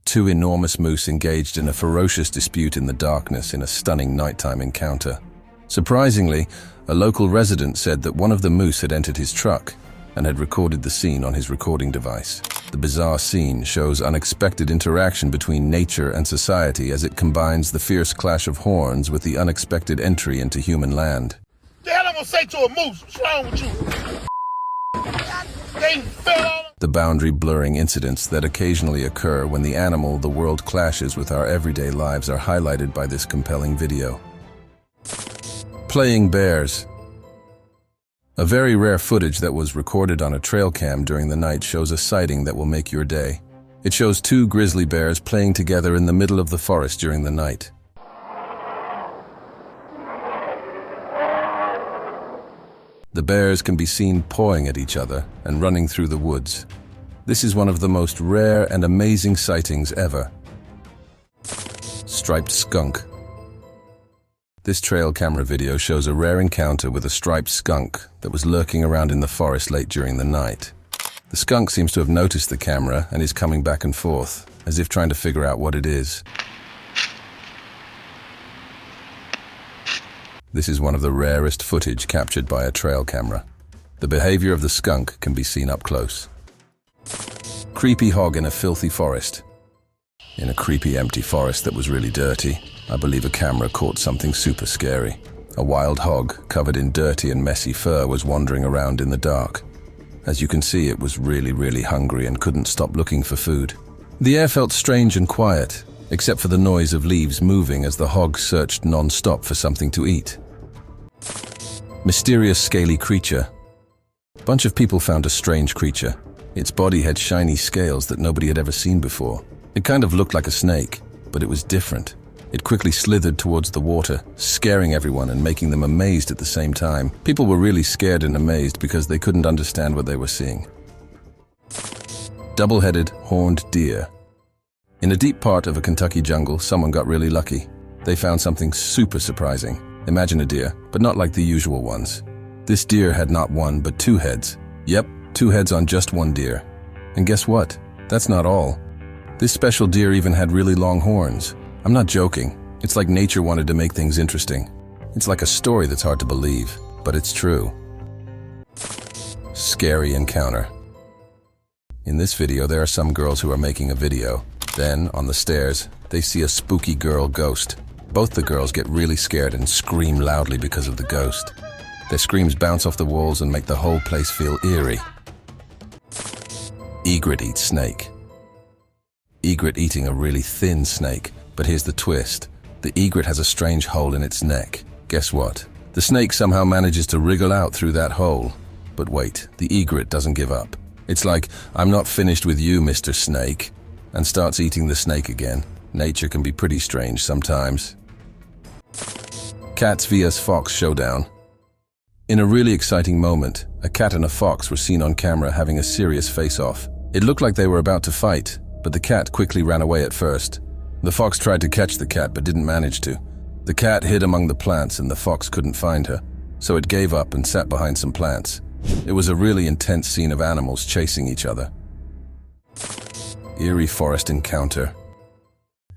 Two enormous moose engaged in a ferocious dispute in the darkness in a stunning nighttime encounter. Surprisingly, a local resident said that one of the moose had entered his truck and had recorded the scene on his recording device. The bizarre scene shows unexpected interaction between nature and society as it combines the fierce clash of horns with the unexpected entry into human land. The hell I'm gonna say to a moose? What's wrong with you? They fell on. The boundary blurring incidents that occasionally occur when the animal the world clashes with our everyday lives are highlighted by this compelling video. Playing bears. A very rare footage that was recorded on a trail cam during the night shows a sighting that will make your day. It shows two grizzly bears playing together in the middle of the forest during the night. The bears can be seen pawing at each other and running through the woods. This is one of the most rare and amazing sightings ever. Striped skunk. This trail camera video shows a rare encounter with a striped skunk that was lurking around in the forest late during the night. The skunk seems to have noticed the camera and is coming back and forth, as if trying to figure out what it is. This is one of the rarest footage captured by a trail camera. The behavior of the skunk can be seen up close. Creepy hog in a filthy forest. In a creepy empty forest that was really dirty, I believe a camera caught something super scary. A wild hog, covered in dirty and messy fur, was wandering around in the dark. As you can see, it was really hungry and couldn't stop looking for food. The air felt strange and quiet, except for the noise of leaves moving as the hog searched non-stop for something to eat. Mysterious scaly creature. Bunch of people found a strange creature. Its body had shiny scales that nobody had ever seen before. It kind of looked like a snake, but it was different. It quickly slithered towards the water, scaring everyone and making them amazed at the same time. People were really scared and amazed because they couldn't understand what they were seeing. Double-headed horned deer. In a deep part of a Kentucky jungle, someone got really lucky. They found something super surprising. Imagine a deer, but not like the usual ones. This deer had not one, but two heads. Yep, two heads on just one deer. And guess what? That's not all. This special deer even had really long horns. I'm not joking. It's like nature wanted to make things interesting. It's like a story that's hard to believe, but it's true. Scary encounter. In this video, there are some girls who are making a video. Then, on the stairs, they see a spooky girl ghost. Both the girls get really scared and scream loudly because of the ghost. Their screams bounce off the walls and make the whole place feel eerie. Egret eats snake. Egret eating a really thin snake, but here's the twist. The egret has a strange hole in its neck. Guess what? The snake somehow manages to wriggle out through that hole. But wait, the egret doesn't give up. It's like, "I'm not finished with you, Mr. Snake," and starts eating the snake again. Nature can be pretty strange sometimes. Cats vs. Fox showdown. In a really exciting moment, a cat and a fox were seen on camera having a serious face-off. It looked like they were about to fight, but the cat quickly ran away at first. The fox tried to catch the cat but didn't manage to. The cat hid among the plants and the fox couldn't find her, so it gave up and sat behind some plants. It was a really intense scene of animals chasing each other. Eerie forest encounter.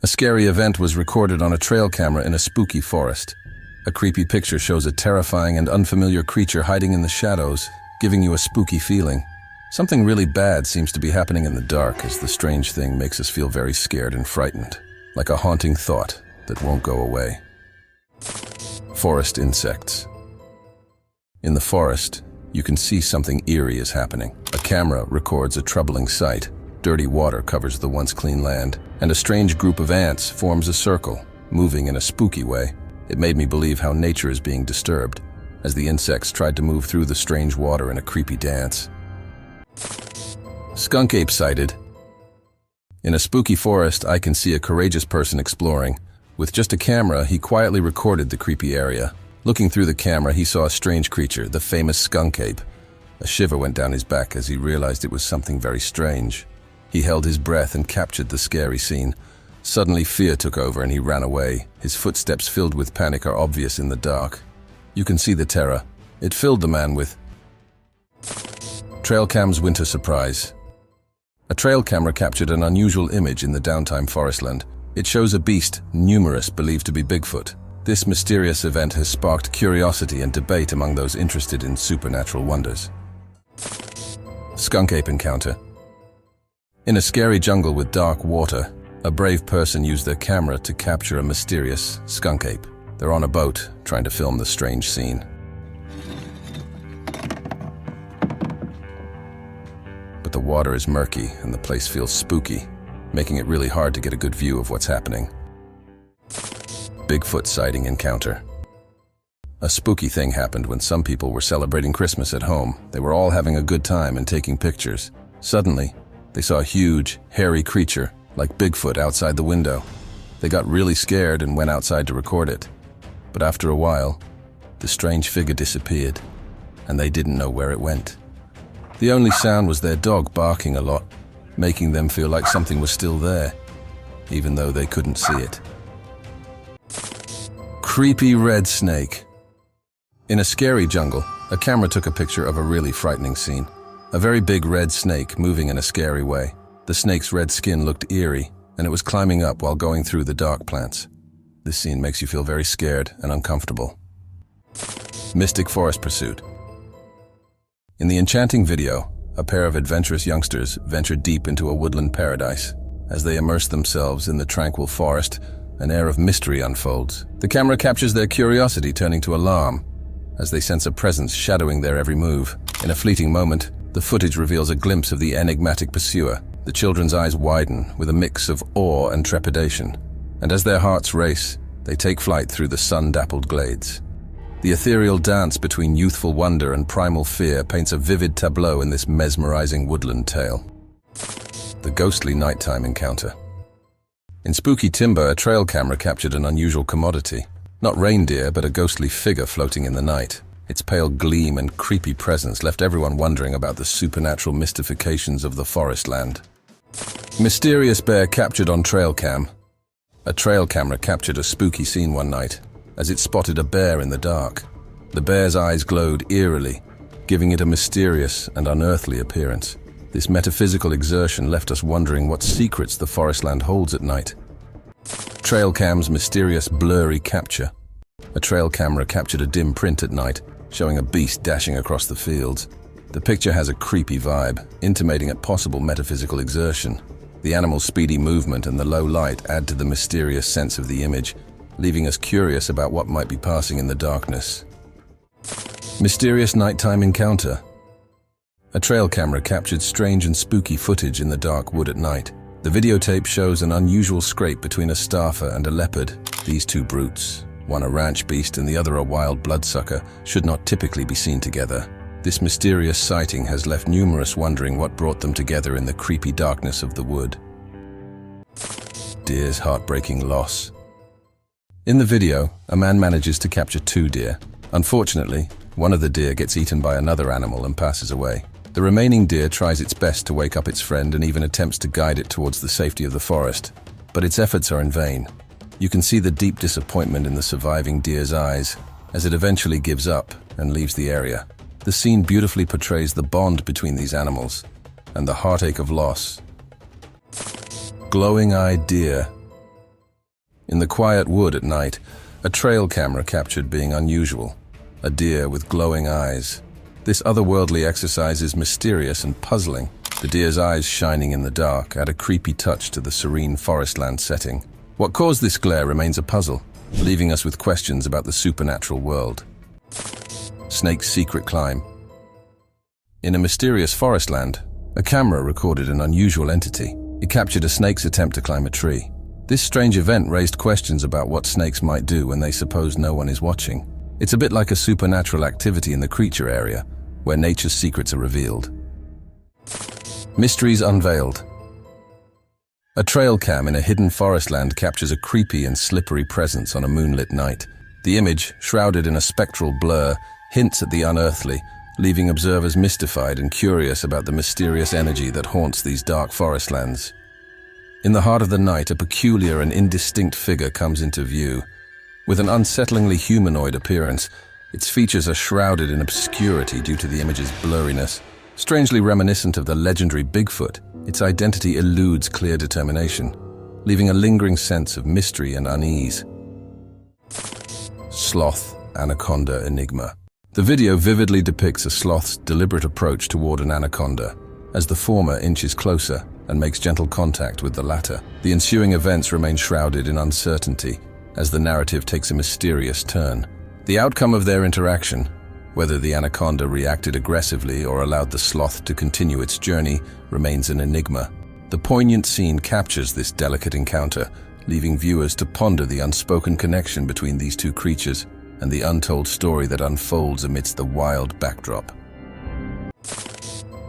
A scary event was recorded on a trail camera in a spooky forest. A creepy picture shows a terrifying and unfamiliar creature hiding in the shadows, giving you a spooky feeling. Something really bad seems to be happening in the dark as the strange thing makes us feel very scared and frightened, like a haunting thought that won't go away. Forest insects. In the forest, you can see something eerie is happening. A camera records a troubling sight. Dirty water covers the once clean land, and a strange group of ants forms a circle, moving in a spooky way. It made me believe how nature is being disturbed, as the insects tried to move through the strange water in a creepy dance. Skunk ape sighted. In a spooky forest, I can see a courageous person exploring. With just a camera, he quietly recorded the creepy area. Looking through the camera, he saw a strange creature, the famous skunk ape. A shiver went down his back as he realized it was something very strange. He held his breath and captured the scary scene. Suddenly, fear took over and he ran away. His footsteps filled with panic are obvious in the dark. You can see the terror. It filled the man with... Trailcam's winter surprise. A trail camera captured an unusual image in the downtime forestland. It shows a beast, numerous, believed to be Bigfoot. This mysterious event has sparked curiosity and debate among those interested in supernatural wonders. Skunk ape encounter. In a scary jungle with dark water, a brave person used their camera to capture a mysterious skunk ape. They're on a boat, trying to film the strange scene. But the water is murky and the place feels spooky, making it really hard to get a good view of what's happening. Bigfoot sighting encounter. A spooky thing happened when some people were celebrating Christmas at home. They were all having a good time and taking pictures. Suddenly, they saw a huge, hairy creature, like Bigfoot, outside the window. They got really scared and went outside to record it. But after a while, the strange figure disappeared, and they didn't know where it went. The only sound was their dog barking a lot, making them feel like something was still there, even though they couldn't see it. Creepy red snake. In a scary jungle, a camera took a picture of a really frightening scene. A very big red snake moving in a scary way. The snake's red skin looked eerie, and it was climbing up while going through the dark plants. This scene makes you feel very scared and uncomfortable. Mystic forest pursuit. In the enchanting video, a pair of adventurous youngsters venture deep into a woodland paradise. As they immerse themselves in the tranquil forest, an air of mystery unfolds. The camera captures their curiosity turning to alarm as they sense a presence shadowing their every move. In a fleeting moment, the footage reveals a glimpse of the enigmatic pursuer. The children's eyes widen with a mix of awe and trepidation, and as their hearts race, they take flight through the sun-dappled glades. The ethereal dance between youthful wonder and primal fear paints a vivid tableau in this mesmerizing woodland tale. The ghostly nighttime encounter. In spooky timber, a trail camera captured an unusual commodity. Not reindeer, but a ghostly figure floating in the night. Its pale gleam and creepy presence left everyone wondering about the supernatural mystifications of the forest land. Mysterious bear captured on trail cam. A trail camera captured a spooky scene one night as it spotted a bear in the dark. The bear's eyes glowed eerily, giving it a mysterious and unearthly appearance. This metaphysical exertion left us wondering what secrets the forest land holds at night. Trail cam's mysterious blurry capture. A trail camera captured a dim print at night, showing a beast dashing across the fields. The picture has a creepy vibe, intimating a possible metaphysical exertion. The animal's speedy movement and the low light add to the mysterious sense of the image, leaving us curious about what might be passing in the darkness. Mysterious nighttime encounter. A trail camera captured strange and spooky footage in the dark wood at night. The videotape shows an unusual scrape between a staffer and a leopard. These two brutes, one a ranch beast and the other a wild bloodsucker, should not typically be seen together. This mysterious sighting has left numerous wondering what brought them together in the creepy darkness of the wood. Deer's heartbreaking loss. In the video, a man manages to capture 2 deer. Unfortunately, one of the deer gets eaten by another animal and passes away. The remaining deer tries its best to wake up its friend and even attempts to guide it towards the safety of the forest, but its efforts are in vain. You can see the deep disappointment in the surviving deer's eyes as it eventually gives up and leaves the area. The scene beautifully portrays the bond between these animals and the heartache of loss. Glowing-eyed deer. In the quiet wood at night, a trail camera captured being unusual. A deer with glowing eyes. This otherworldly exercise is mysterious and puzzling. The deer's eyes shining in the dark add a creepy touch to the serene forestland setting. What caused this glare remains a puzzle, leaving us with questions about the supernatural world. Snake's secret climb. In a mysterious forestland, a camera recorded an unusual entity. It captured a snake's attempt to climb a tree. This strange event raised questions about what snakes might do when they suppose no one is watching. It's a bit like a supernatural activity in the creature area, where nature's secrets are revealed. Mysteries unveiled. A trail cam in a hidden forestland captures a creepy and slippery presence on a moonlit night. The image, shrouded in a spectral blur, hints at the unearthly, leaving observers mystified and curious about the mysterious energy that haunts these dark forestlands. In the heart of the night, a peculiar and indistinct figure comes into view. With an unsettlingly humanoid appearance, its features are shrouded in obscurity due to the image's blurriness. Strangely reminiscent of the legendary Bigfoot, its identity eludes clear determination, leaving a lingering sense of mystery and unease. Sloth anaconda enigma. The video vividly depicts a sloth's deliberate approach toward an anaconda, as the former inches closer and makes gentle contact with the latter. The ensuing events remain shrouded in uncertainty, as the narrative takes a mysterious turn. The outcome of their interaction, whether the anaconda reacted aggressively or allowed the sloth to continue its journey, remains an enigma. The poignant scene captures this delicate encounter, leaving viewers to ponder the unspoken connection between these two creatures and the untold story that unfolds amidst the wild backdrop.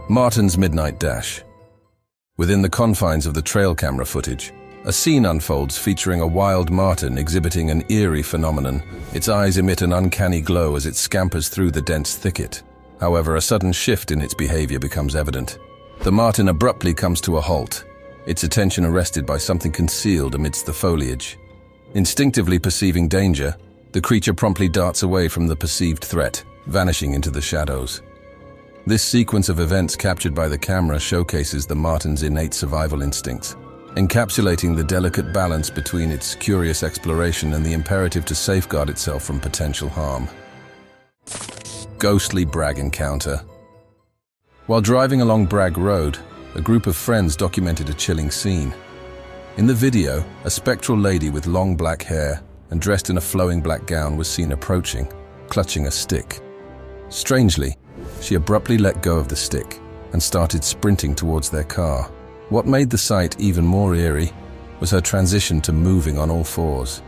Martin's midnight dash. Within the confines of the trail camera footage, a scene unfolds featuring a wild marten exhibiting an eerie phenomenon. Its eyes emit an uncanny glow as it scampers through the dense thicket. However, a sudden shift in its behavior becomes evident. The marten abruptly comes to a halt, its attention arrested by something concealed amidst the foliage. Instinctively perceiving danger, the creature promptly darts away from the perceived threat, vanishing into the shadows. This sequence of events captured by the camera showcases the marten's innate survival instincts, encapsulating the delicate balance between its curious exploration and the imperative to safeguard itself from potential harm. Ghostly Bragg encounter. While driving along Bragg Road, a group of friends documented a chilling scene. In the video, a spectral lady with long black hair and dressed in a flowing black gown was seen approaching, clutching a stick. Strangely, she abruptly let go of the stick and started sprinting towards their car. What made the sight even more eerie was her transition to moving on all fours.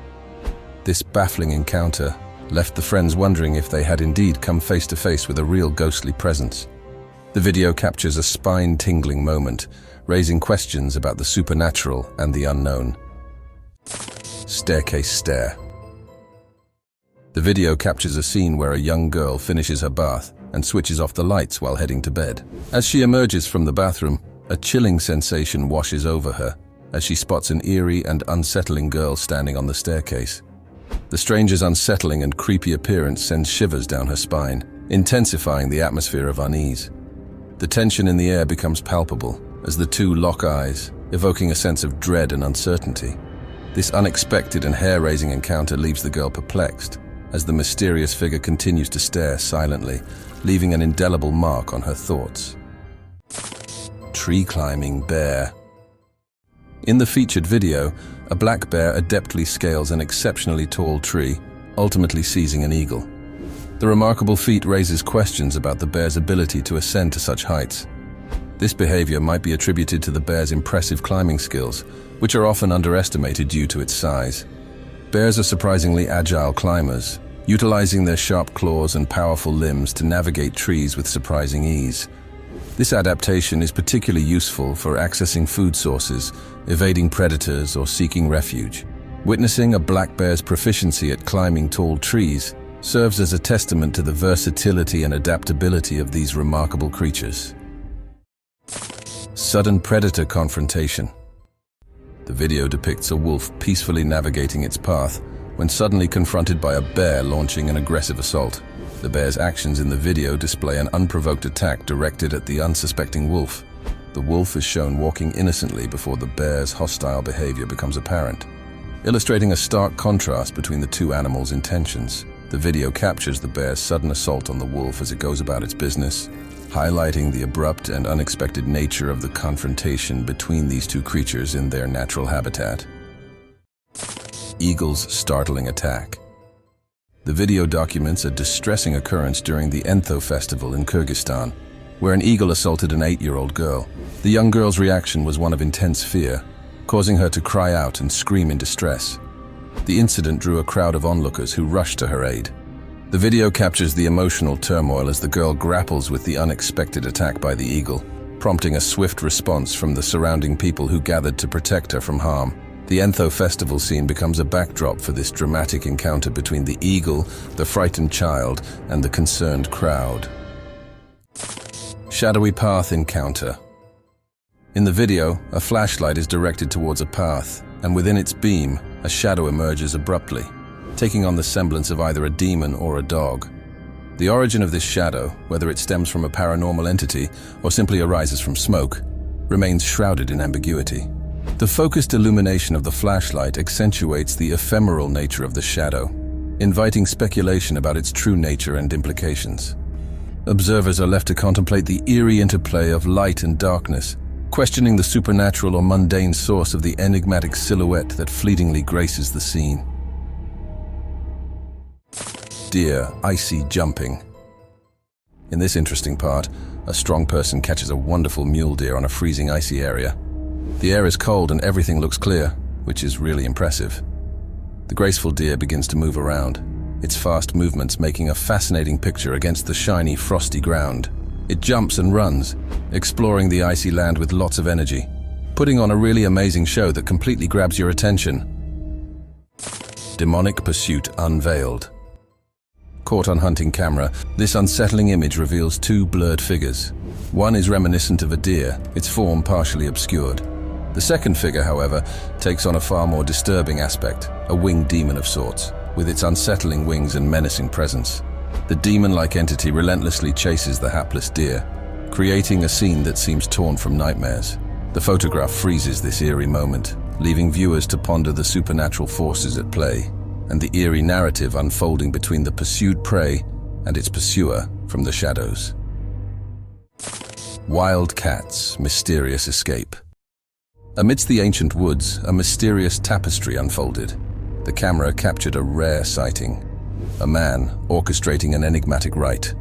This baffling encounter left the friends wondering if they had indeed come face to face with a real ghostly presence. The video captures a spine-tingling moment, raising questions about the supernatural and the unknown. Staircase stare. The video captures a scene where a young girl finishes her bath and switches off the lights while heading to bed. As she emerges from the bathroom, a chilling sensation washes over her as she spots an eerie and unsettling girl standing on the staircase. The stranger's unsettling and creepy appearance sends shivers down her spine, intensifying the atmosphere of unease. The tension in the air becomes palpable as the two lock eyes, evoking a sense of dread and uncertainty. This unexpected and hair-raising encounter leaves the girl perplexed, as the mysterious figure continues to stare silently, leaving an indelible mark on her thoughts. Tree-climbing bear. In the featured video, a black bear adeptly scales an exceptionally tall tree, ultimately seizing an eagle. The remarkable feat raises questions about the bear's ability to ascend to such heights. This behavior might be attributed to the bear's impressive climbing skills, which are often underestimated due to its size. Bears are surprisingly agile climbers, utilizing their sharp claws and powerful limbs to navigate trees with surprising ease. This adaptation is particularly useful for accessing food sources, evading predators, or seeking refuge. Witnessing a black bear's proficiency at climbing tall trees serves as a testament to the versatility and adaptability of these remarkable creatures. Sudden predator confrontation. The video depicts a wolf peacefully navigating its path when suddenly confronted by a bear launching an aggressive assault. The bear's actions in the video display an unprovoked attack directed at the unsuspecting wolf. The wolf is shown walking innocently before the bear's hostile behavior becomes apparent, illustrating a stark contrast between the two animals' intentions. The video captures the bear's sudden assault on the wolf as it goes about its business, highlighting the abrupt and unexpected nature of the confrontation between these two creatures in their natural habitat. Eagle's startling attack. The video documents a distressing occurrence during the Entho festival in Kyrgyzstan, where an eagle assaulted an 8-year-old girl. The young girl's reaction was one of intense fear, causing her to cry out and scream in distress. The incident drew a crowd of onlookers who rushed to her aid. The video captures the emotional turmoil as the girl grapples with the unexpected attack by the eagle, prompting a swift response from the surrounding people who gathered to protect her from harm. The Entho festival scene becomes a backdrop for this dramatic encounter between the eagle, the frightened child, and the concerned crowd. Shadowy path encounter. In the video, a flashlight is directed towards a path, and within its beam, a shadow emerges abruptly, taking on the semblance of either a demon or a dog. The origin of this shadow, whether it stems from a paranormal entity or simply arises from smoke, remains shrouded in ambiguity. The focused illumination of the flashlight accentuates the ephemeral nature of the shadow, inviting speculation about its true nature and implications. Observers are left to contemplate the eerie interplay of light and darkness, questioning the supernatural or mundane source of the enigmatic silhouette that fleetingly graces the scene. Deer icy jumping. In this interesting part, a strong person catches a wonderful mule deer on a freezing icy area. The air is cold and everything looks clear, which is really impressive. The graceful deer begins to move around, its fast movements making a fascinating picture against the shiny, frosty ground. It jumps and runs, exploring the icy land with lots of energy, putting on a really amazing show that completely grabs your attention. Demonic pursuit unveiled. Caught on hunting camera, this unsettling image reveals two blurred figures. One is reminiscent of a deer, its form partially obscured. The second figure, however, takes on a far more disturbing aspect, a winged demon of sorts, with its unsettling wings and menacing presence. The demon-like entity relentlessly chases the hapless deer, creating a scene that seems torn from nightmares. The photograph freezes this eerie moment, leaving viewers to ponder the supernatural forces at play, and the eerie narrative unfolding between the pursued prey and its pursuer from the shadows. Wild cat's mysterious escape. Amidst the ancient woods, a mysterious tapestry unfolded. The camera captured a rare sighting. A man orchestrating an enigmatic rite.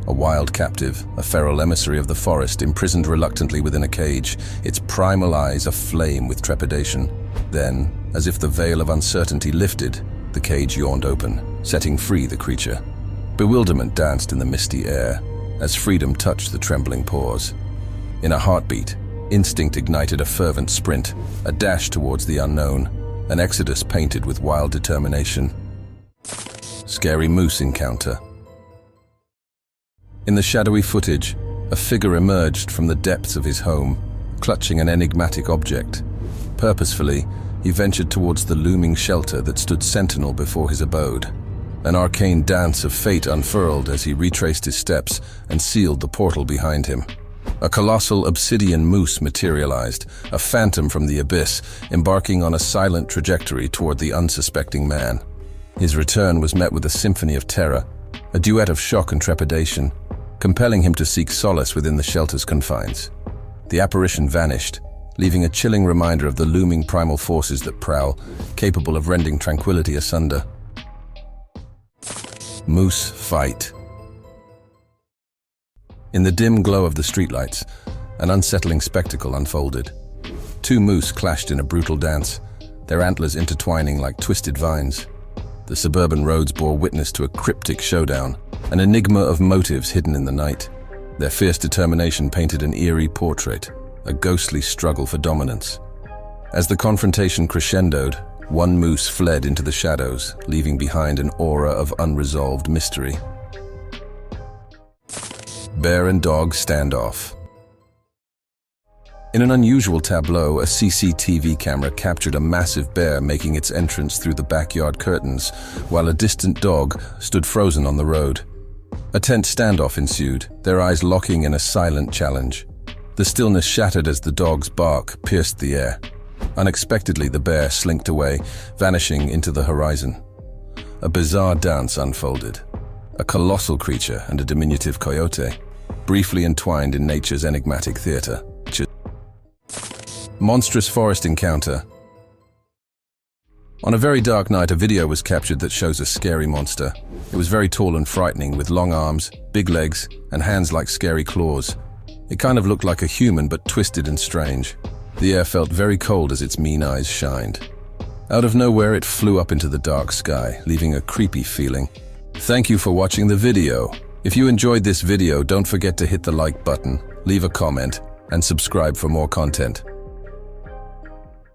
A wild captive, a feral emissary of the forest, imprisoned reluctantly within a cage, its primal eyes aflame with trepidation. Then, as if the veil of uncertainty lifted, The cage yawned open, setting free the creature. Bewilderment danced in the misty air as freedom touched the trembling paws. In a heartbeat, instinct ignited a fervent sprint, a dash towards the unknown, an exodus painted with wild determination. Scary moose encounter. In the shadowy footage, a figure emerged from the depths of his home, clutching an enigmatic object. Purposefully, he ventured towards the looming shelter that stood sentinel before his abode. An arcane dance of fate unfurled as he retraced his steps and sealed the portal behind him. A colossal obsidian moose materialized, a phantom from the abyss, embarking on a silent trajectory toward the unsuspecting man. His return was met with a symphony of terror, a duet of shock and trepidation, compelling him to seek solace within the shelter's confines. The apparition vanished, leaving a chilling reminder of the looming primal forces that prowl, capable of rending tranquility asunder. Moose fight. In the dim glow of the streetlights, an unsettling spectacle unfolded. Two moose clashed in a brutal dance, their antlers intertwining like twisted vines. The suburban roads bore witness to a cryptic showdown, an enigma of motives hidden in the night. Their fierce determination painted an eerie portrait, a ghostly struggle for dominance. As the confrontation crescendoed, one moose fled into the shadows, leaving behind an aura of unresolved mystery. Bear and dog standoff. In an unusual tableau, a CCTV camera captured a massive bear making its entrance through the backyard curtains, while a distant dog stood frozen on the road. A tense standoff ensued, their eyes locking in a silent challenge. The stillness shattered as the dog's bark pierced the air. Unexpectedly, the bear slinked away, vanishing into the horizon. A bizarre dance unfolded. A colossal creature and a diminutive coyote, briefly entwined in nature's enigmatic theater. Monstrous forest encounter. On a very dark night, a video was captured that shows a scary monster. It was very tall and frightening, with long arms, big legs, and hands like scary claws. It kind of looked like a human, but twisted and strange. The air felt very cold as its mean eyes shined. Out of nowhere, it flew up into the dark sky, leaving a creepy feeling. Thank you for watching the video. If you enjoyed this video, don't forget to hit the like button, leave a comment, and subscribe for more content.